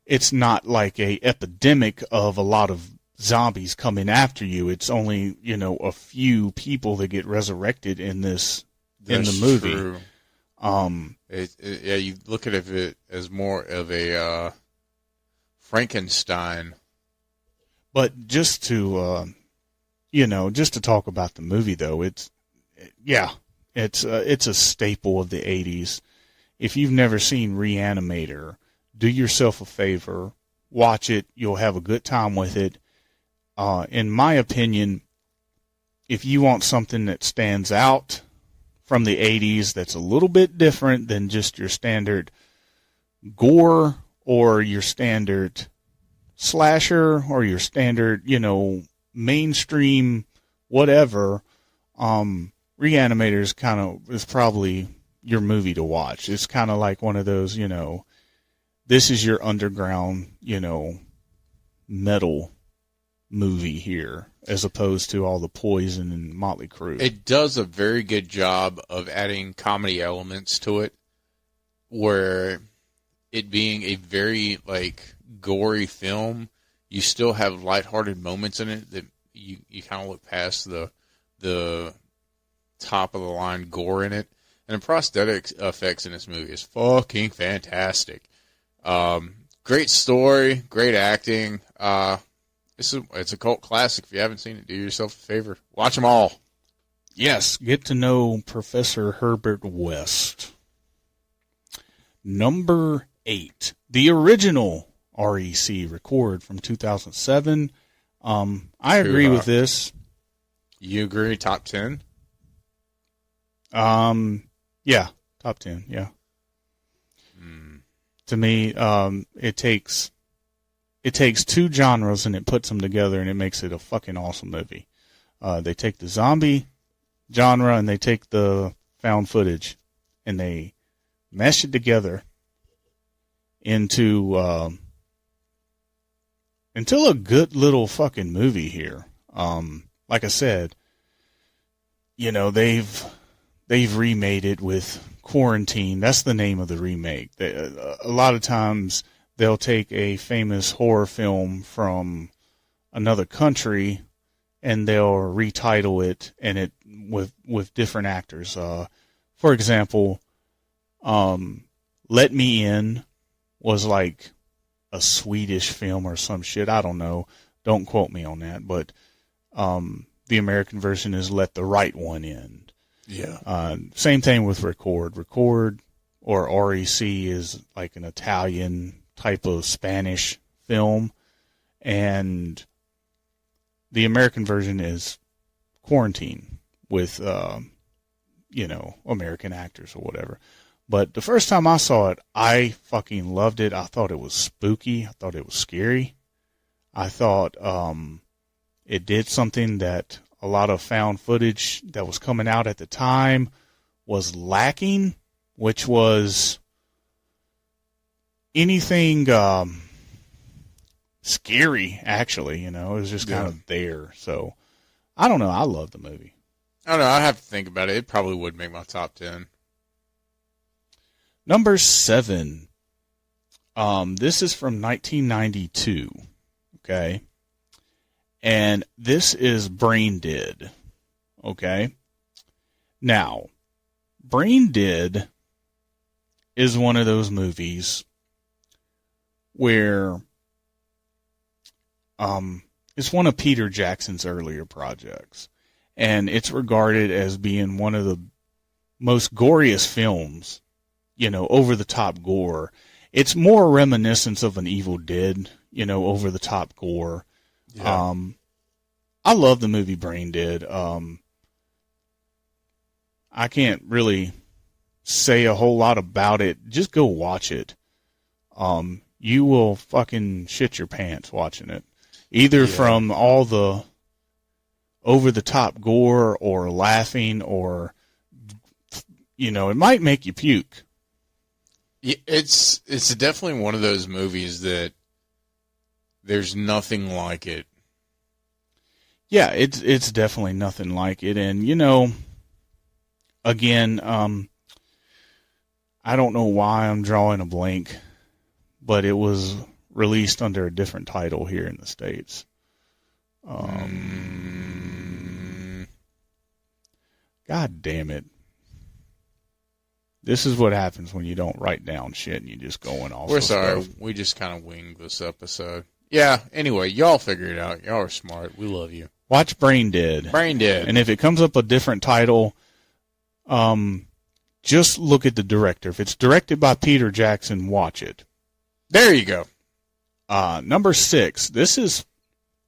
[SPEAKER 3] it's not like a epidemic of a lot of zombies coming after you. It's only, a few people that get resurrected in the movie.
[SPEAKER 2] True. You look at it as more of a Frankenstein.
[SPEAKER 3] But just to talk about the movie though, it's a staple of the 80s. If you've never seen Reanimator, do yourself a favor, watch it. You'll have a good time with it. In my opinion, if you want something that stands out from the 80s that's a little bit different than just your standard gore or your standard slasher or your standard, mainstream whatever, Reanimator is probably your movie to watch. It's kind of like one of those, this is your underground, metal movie here, as opposed to all the Poison and Motley Crue.
[SPEAKER 2] It does a very good job of adding comedy elements to it, where it being a very gory film, you still have lighthearted moments in it that you kind of look past the top of the line gore in it. And the prosthetic effects in this movie is fucking fantastic. Great story, great acting. It's a cult classic. If you haven't seen it, do yourself a favor. Watch them all.
[SPEAKER 3] Yes, get to know Professor Herbert West. Number 8, the original REC record from 2007. I agree with this.
[SPEAKER 2] You agree? Top 10?
[SPEAKER 3] Yeah, top 10. Yeah. To me, it takes two genres and it puts them together and it makes it a fucking awesome movie. They take the zombie genre and they take the found footage and they mesh it together into a good little fucking movie here. Like I said, they've remade it with Quarantine. That's the name of the remake. A lot of times they'll take a famous horror film from another country and they'll retitle it and it with different actors. For example, Let Me In was like a Swedish film or some shit. I don't know. Don't quote me on that. But the American version is Let the Right One In.
[SPEAKER 2] Yeah.
[SPEAKER 3] Same thing with Record. Record or REC is like an Italian type of Spanish film, and the American version is Quarantine with American actors or whatever. But the first time I saw it, I fucking loved it. I thought it was spooky. I thought it was scary. I thought it did something that a lot of found footage that was coming out at the time was lacking, which was anything scary, actually. It was just kind of there. So, I don't know. I love the movie.
[SPEAKER 2] I don't know. I'd have to think about it. It probably would make my top 10.
[SPEAKER 3] Number 7. This is from 1992. Okay. And this is Brain Dead. Okay. Now, Brain Dead is one of those movies where it's one of Peter Jackson's earlier projects. And it's regarded as being one of the most goriest films, over the top gore. It's more reminiscent of an Evil Dead, over the top gore. Yeah. I love the movie Brain Dead. I can't really say a whole lot about it. Just go watch it. You will fucking shit your pants watching it. Either from all the over the top gore or laughing or, it might make you puke.
[SPEAKER 2] It's definitely one of those movies that there's nothing like it.
[SPEAKER 3] Yeah, it's definitely nothing like it. And, again, I don't know why I'm drawing a blank, but it was released under a different title here in the States. God damn it. This is what happens when you don't write down shit and you just going off.
[SPEAKER 2] We're sorry. We just kind of winged this episode. Yeah, anyway, y'all figure it out. Y'all are smart. We love you.
[SPEAKER 3] Watch Brain Dead.
[SPEAKER 2] Brain Dead.
[SPEAKER 3] And if it comes up a different title, just look at the director. If it's directed by Peter Jackson, watch it.
[SPEAKER 2] There you go.
[SPEAKER 3] Number 6. This is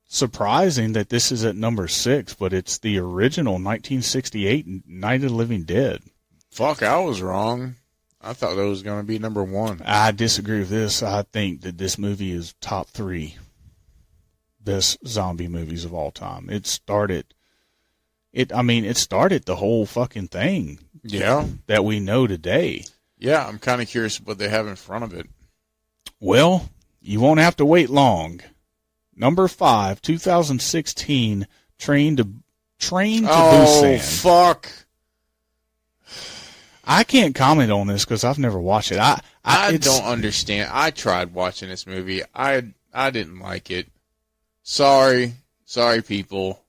[SPEAKER 3] surprising that this is at number 6, but it's the original 1968 Night of the Living Dead.
[SPEAKER 2] Fuck, I was wrong. I thought that was going to be number 1.
[SPEAKER 3] I disagree with this. I think that this movie is top 3 best zombie movies of all time. It started the whole fucking thing.
[SPEAKER 2] Yeah.
[SPEAKER 3] That we know today.
[SPEAKER 2] Yeah, I'm kind of curious what they have in front of it.
[SPEAKER 3] Well, you won't have to wait long. Number 5, 2016, Train to Busan.
[SPEAKER 2] Oh, fuck.
[SPEAKER 3] I can't comment on this because I've never watched it.
[SPEAKER 2] I don't understand. I tried watching this movie. I didn't like it. Sorry, people.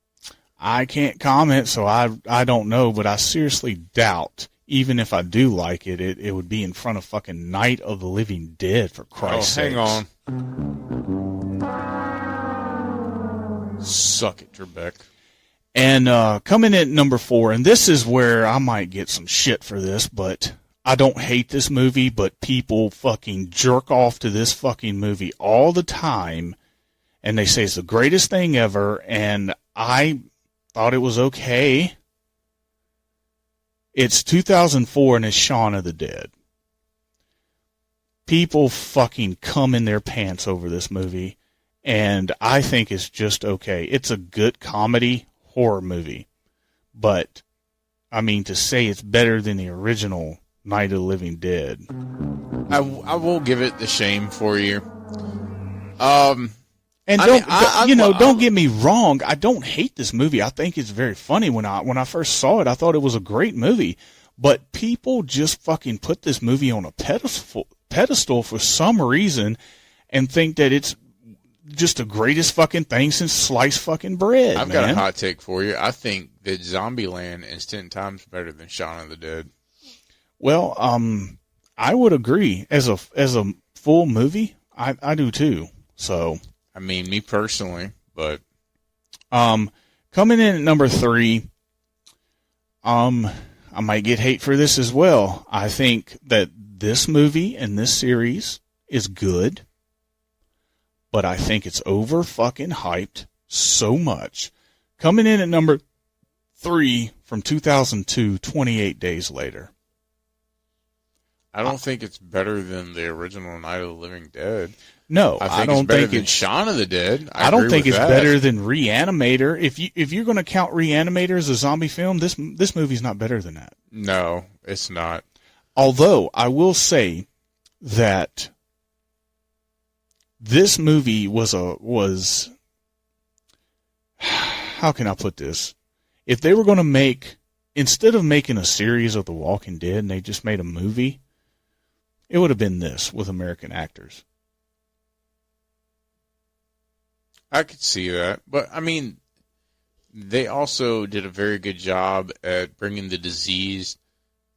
[SPEAKER 3] I can't comment, so I don't know, but I seriously doubt, even if I do like it, it would be in front of fucking Night of the Living Dead, for Christ's sake.
[SPEAKER 2] Hang on. Suck it, Trebek.
[SPEAKER 3] And coming in at number 4, and this is where I might get some shit for this, but I don't hate this movie, but people fucking jerk off to this fucking movie all the time, and they say it's the greatest thing ever, and I thought it was okay. It's 2004, and it's Shaun of the Dead. People fucking come in their pants over this movie, and I think it's just okay. It's a good comedy horror movie, but I mean, to say it's better than the original Night of the Living Dead,
[SPEAKER 2] I will give it the shame for you.
[SPEAKER 3] And don't get me wrong, I don't hate this movie. I think it's very funny. When I first saw it, I thought it was a great movie, but people just fucking put this movie on a pedestal for some reason and think that it's just the greatest fucking thing since sliced fucking bread.
[SPEAKER 2] I've got a hot take for you. I think that Zombieland is 10 times better than Shaun of the Dead.
[SPEAKER 3] Well, I would agree. As a full movie, I do too. So,
[SPEAKER 2] I mean, me personally, but
[SPEAKER 3] coming in at number 3, I might get hate for this as well. I think that this movie and this series is good, but I think it's over fucking hyped so much. Coming in at number 3 from 2002, 28 Days Later.
[SPEAKER 2] I don't think it's better than the original Night of the Living Dead.
[SPEAKER 3] No,
[SPEAKER 2] I don't think it's Shaun of the Dead.
[SPEAKER 3] I don't think it's better than Reanimator. If you're going to count Reanimator as a zombie film, this movie's not better than that.
[SPEAKER 2] No, it's not.
[SPEAKER 3] Although I will say that this movie was how can I put this? If they were going to make, instead of making a series of The Walking Dead and they just made a movie, it would have been this with American actors.
[SPEAKER 2] I could see that. But, I mean, they also did a very good job at bringing the disease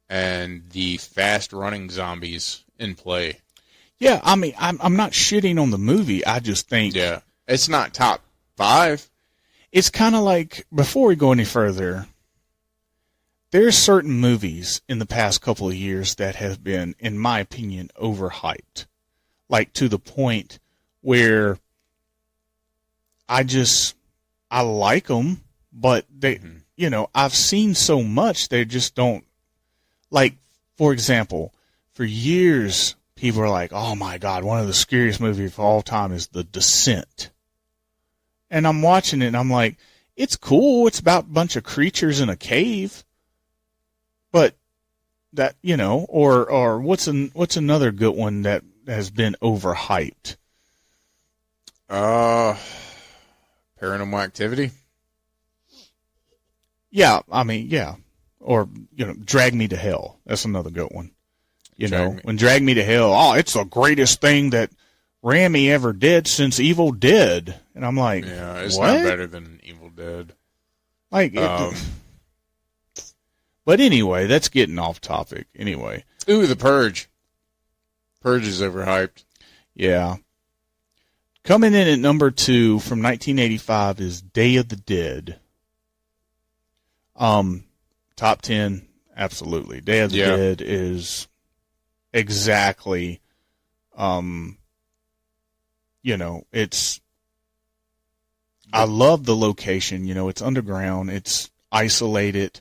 [SPEAKER 2] and the fast-running zombies in play.
[SPEAKER 3] Yeah, I mean, I'm not shitting on the movie. I just think...
[SPEAKER 2] Yeah, it's not top 5.
[SPEAKER 3] It's kind of like, before we go any further, there's certain movies in the past couple of years that have been, in my opinion, overhyped. Like, to the point where I like them, but they, I've seen so much, they just don't, like, for example, for years, people are like, oh my God, one of the scariest movies of all time is The Descent. And I'm watching it and I'm like, it's cool. It's about a bunch of creatures in a cave. But that, or what's another good one that has been overhyped?
[SPEAKER 2] Paranormal Activity?
[SPEAKER 3] Yeah, I mean, yeah. Or, Drag Me to Hell. That's another good one. When Drag Me to Hell, it's the greatest thing that Rami ever did since Evil Dead. And I'm like,
[SPEAKER 2] Yeah, it's
[SPEAKER 3] what?
[SPEAKER 2] not better than Evil Dead.
[SPEAKER 3] Like, but anyway, that's getting off topic. Anyway.
[SPEAKER 2] Ooh, The Purge. Purge is overhyped.
[SPEAKER 3] Yeah. Coming in at number 2 from 1985 is Day of the Dead. Top 10, absolutely. Day of the Dead is exactly, it's, I love the location, it's underground, it's isolated.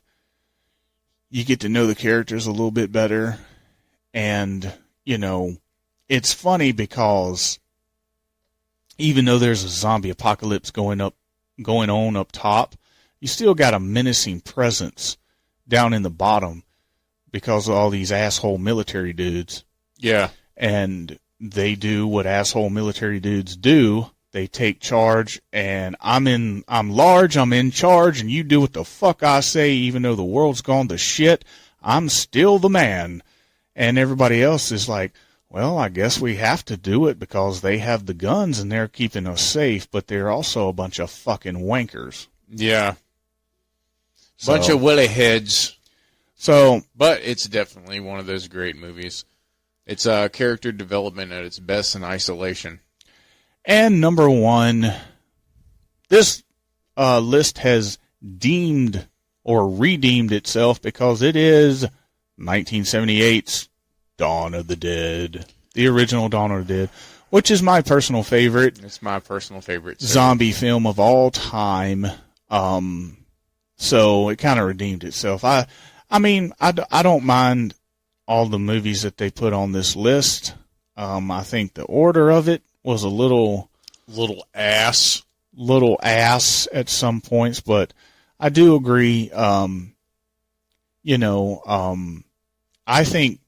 [SPEAKER 3] You get to know the characters a little bit better. And, it's funny because even though there's a zombie apocalypse going on up top, you still got a menacing presence down in the bottom because of all these asshole military dudes.
[SPEAKER 2] Yeah.
[SPEAKER 3] And they do what asshole military dudes do. They take charge, and I'm in charge, and you do what the fuck I say, even though the world's gone to shit. I'm still the man. And everybody else is like, well, I guess we have to do it because they have the guns and they're keeping us safe, but they're also a bunch of fucking wankers.
[SPEAKER 2] Yeah. Bunch of willy heads.
[SPEAKER 3] So,
[SPEAKER 2] but it's definitely one of those great movies. It's character development at its best in isolation.
[SPEAKER 3] And number 1, this list has deemed or redeemed itself because it is 1978's Dawn of the Dead, the original Dawn of the Dead, which is my personal favorite.
[SPEAKER 2] It's my personal favorite
[SPEAKER 3] zombie film of all time. So it kind of redeemed itself. I don't mind all the movies that they put on this list. I think the order of it was a little ass at some points, but I do agree. I think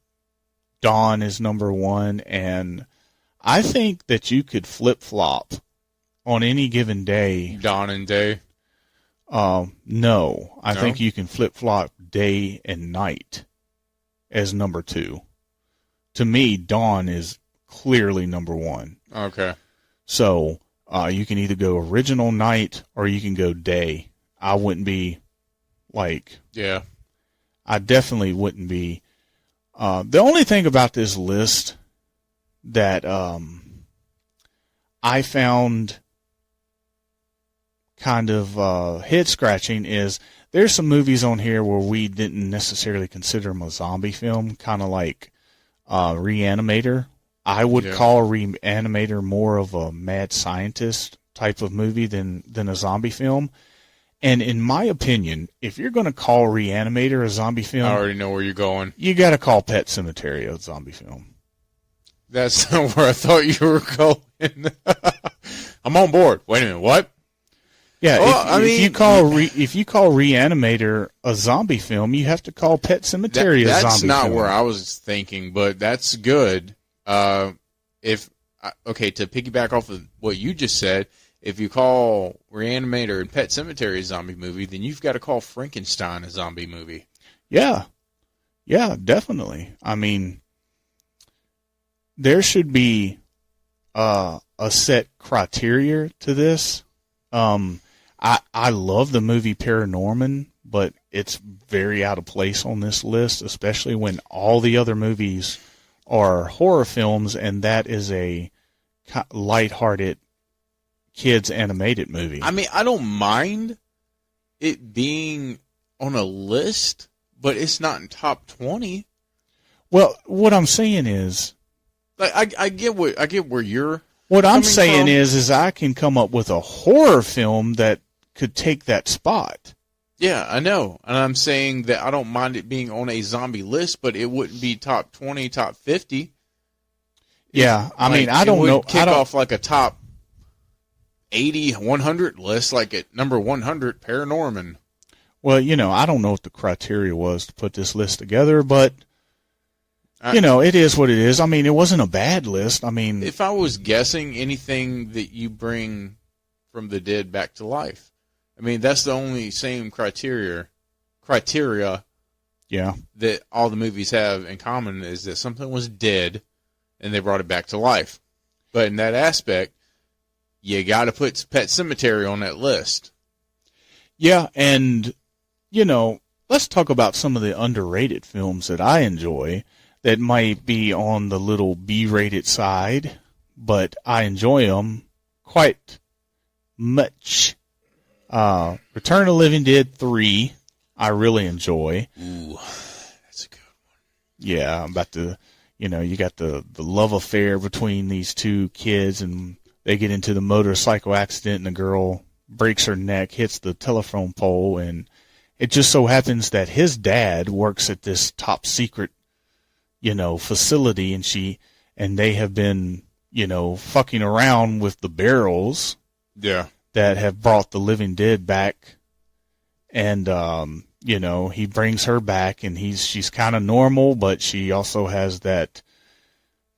[SPEAKER 3] Dawn is number 1, and I think that you could flip-flop on any given day.
[SPEAKER 2] Dawn and day?
[SPEAKER 3] No. I think you can flip-flop day and night as number 2. To me, Dawn is clearly number 1.
[SPEAKER 2] Okay.
[SPEAKER 3] So, you can either go original night or you can go day. I wouldn't be like...
[SPEAKER 2] Yeah.
[SPEAKER 3] I definitely wouldn't be... the only thing about this list that I found kind of head-scratching is there's some movies on here where we didn't necessarily consider them a zombie film, kind of like Reanimator. I would call Reanimator more of a mad scientist type of movie than a zombie film. And in my opinion, if you're going to call Reanimator a zombie film...
[SPEAKER 2] I already know where you're going.
[SPEAKER 3] You got to call Pet Sematary a zombie film.
[SPEAKER 2] That's not where I thought you were going. I'm on board. Wait a minute, what?
[SPEAKER 3] Yeah, if you call Reanimator a zombie film, you have to call Pet Sematary a zombie film.
[SPEAKER 2] That's not where I was thinking, but that's good. To piggyback off of what you just said, if you call Reanimator and Pet Sematary a zombie movie, then you've got to call Frankenstein a zombie movie.
[SPEAKER 3] Yeah. Yeah, definitely. I mean, there should be a set criteria to this. I love the movie Paranorman, but it's very out of place on this list, especially when all the other movies are horror films, and that is a lighthearted kids animated movie.
[SPEAKER 2] I mean, I don't mind it being on a list, but it's not in top 20.
[SPEAKER 3] Well, what I'm saying is,
[SPEAKER 2] like, I get where you're.
[SPEAKER 3] What I'm saying
[SPEAKER 2] from.
[SPEAKER 3] is I can come up with a horror film that could take that spot.
[SPEAKER 2] Yeah, I know, and I'm saying that I don't mind it being on a zombie list, but it wouldn't be top 20, top 50.
[SPEAKER 3] Yeah, I mean, I don't know.
[SPEAKER 2] Kick off like a top 80, 100 list, like at number 100, Paranorman.
[SPEAKER 3] Well, I don't know what the criteria was to put this list together, but, it is what it is. I mean, it wasn't a bad list. I mean...
[SPEAKER 2] If I was guessing, anything that you bring from the dead back to life. I mean, that's the only same criteria that all the movies have in common is that something was dead and they brought it back to life. But in that aspect, you got to put Pet Cemetery on that list.
[SPEAKER 3] Yeah, and, you know, let's talk about some of the underrated films that I enjoy that might be on the little B-rated side, but I enjoy them quite much. Return of the Living Dead 3, I really enjoy.
[SPEAKER 2] Ooh, that's a good one.
[SPEAKER 3] Yeah, about the, you know, you got the love affair between these two kids, and they get into the motorcycle accident, and the girl breaks her neck, hits the telephone pole, and it just so happens that his dad works at this top secret, you know, facility, and they have been, you know, fucking around with the barrels.
[SPEAKER 2] Yeah.
[SPEAKER 3] That have brought the living dead back. And, you know, he brings her back, and she's kind of normal, but she also has that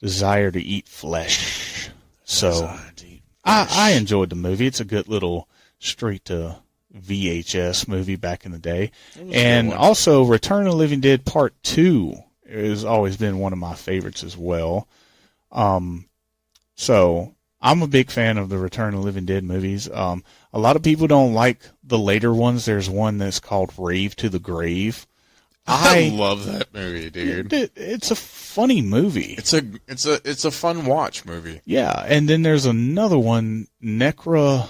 [SPEAKER 3] desire to eat flesh. So I enjoyed the movie. It's a good little straight to VHS movie back in the day. And also Return of the Living Dead Part 2 has always been one of my favorites as well. So I'm a big fan of the Return of the Living Dead movies. A lot of people don't like the later ones. There's one that's called Rave to the Grave.
[SPEAKER 2] I love that movie, dude.
[SPEAKER 3] It's a funny movie.
[SPEAKER 2] It's a fun watch movie.
[SPEAKER 3] Yeah, and then there's another one, Necro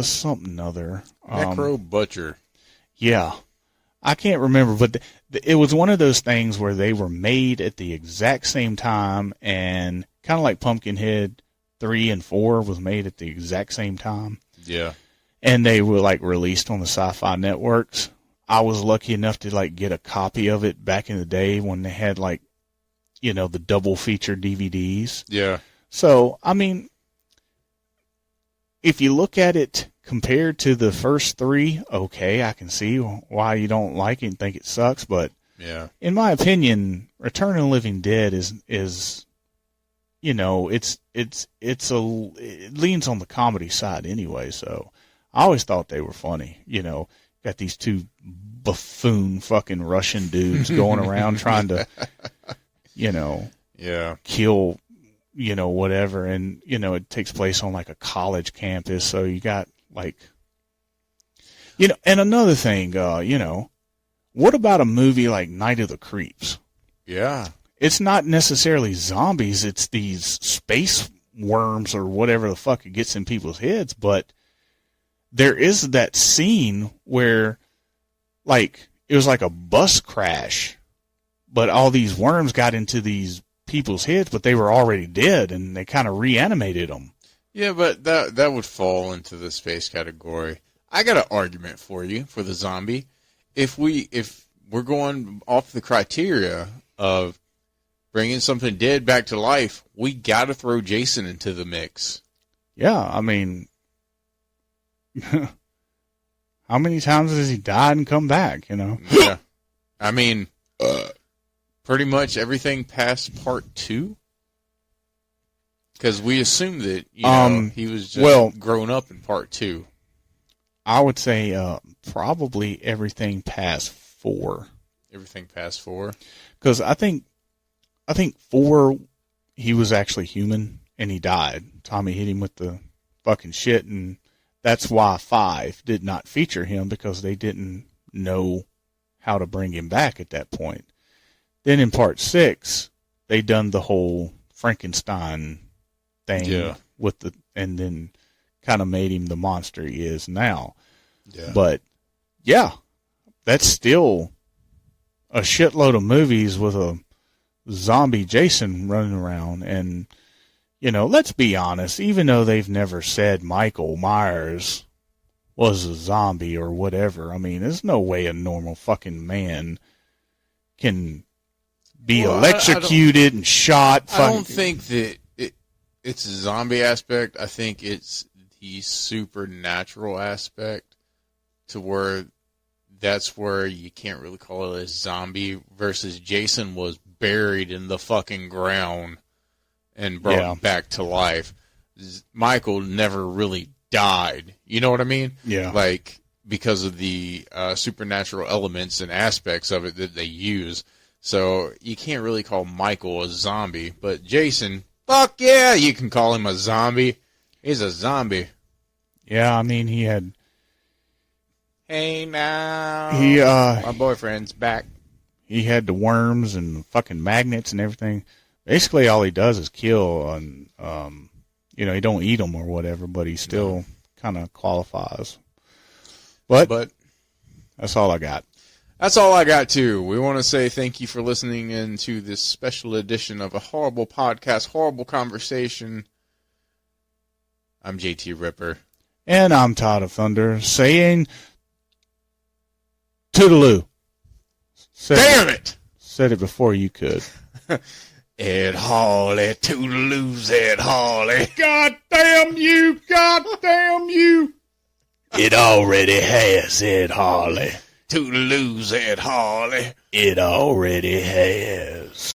[SPEAKER 3] something other.
[SPEAKER 2] Necro Butcher.
[SPEAKER 3] Yeah. I can't remember, but it was one of those things where they were made at the exact same time, and kind of like Pumpkinhead 3 and 4 was made at the exact same time.
[SPEAKER 2] Yeah.
[SPEAKER 3] And they were like released on the Sci-Fi networks. I was lucky enough to like get a copy of it back in the day when they had like, you know, the double feature DVDs.
[SPEAKER 2] Yeah.
[SPEAKER 3] So, I mean, if you look at it compared to the first three, okay, I can see why you don't like it and think it sucks, but
[SPEAKER 2] yeah,
[SPEAKER 3] in my opinion, Return of the Living Dead is you know, it leans on the comedy side anyway, so I always thought they were funny. You know, got these two buffoon fucking Russian dudes going around trying to, you know, kill, you know, whatever, and, you know, it takes place on like a college campus, so you got like, you know, and another thing, you know, what about a movie like Night of the Creeps?
[SPEAKER 2] Yeah.
[SPEAKER 3] It's not necessarily zombies, it's these space worms or whatever the fuck it gets in people's heads, but there is that scene where, like, it was like a bus crash, but all these worms got into these people's heads, but they were already dead, and they kind of reanimated them.
[SPEAKER 2] Yeah, but that would fall into the space category. I got an argument for you for the zombie. If we're going off the criteria of bringing something dead back to life, we got to throw Jason into the mix.
[SPEAKER 3] Yeah, I mean, how many times has he died and come back, you know?
[SPEAKER 2] Yeah. I mean, pretty much everything past part 2. Because we assumed that, you know, he was just grown up in part 2.
[SPEAKER 3] I would say probably everything past 4.
[SPEAKER 2] Everything past 4?
[SPEAKER 3] Because I think 4, he was actually human, and he died. Tommy hit him with the fucking shit, and that's why 5 did not feature him, because they didn't know how to bring him back at that point. Then in part 6, they done the whole Frankenstein thing with and then kind of made him the monster he is now.
[SPEAKER 2] Yeah.
[SPEAKER 3] But yeah, that's still a shitload of movies with a zombie Jason running around. And, you know, let's be honest, even though they've never said Michael Myers was a zombie or whatever, I mean, there's no way a normal fucking man can be electrocuted and shot.
[SPEAKER 2] I don't think that it's a zombie aspect. I think it's the supernatural aspect, to where that's where you can't really call it a zombie, versus Jason was buried in the fucking ground and brought back to life. Michael never really died. You know what I mean?
[SPEAKER 3] Yeah.
[SPEAKER 2] Like, because of the supernatural elements and aspects of it that they use. So you can't really call Michael a zombie, but Jason, Fuck yeah, you can call him a zombie. He's a zombie.
[SPEAKER 3] Yeah, I mean, he had...
[SPEAKER 2] Hey now,
[SPEAKER 3] my
[SPEAKER 2] boyfriend's back.
[SPEAKER 3] He had the worms and fucking magnets and everything. Basically, all he does is kill, and he don't eat them or whatever, but he still kind of qualifies. But that's all I got.
[SPEAKER 2] That's all I got, too. We want to say thank you for listening in to this special edition of a Horrorble Podcast, Horrorble Conversation. I'm JT Ripper.
[SPEAKER 3] And I'm Todd of Thunder, saying toodaloo.
[SPEAKER 2] Damn it!
[SPEAKER 3] Said it before you could.
[SPEAKER 2] Ed Hawley, toodaloos, Ed Hawley.
[SPEAKER 3] God damn you! God damn you!
[SPEAKER 1] It already has, Ed Hawley.
[SPEAKER 2] Toodaloos, Ed Hawley.
[SPEAKER 1] It already has.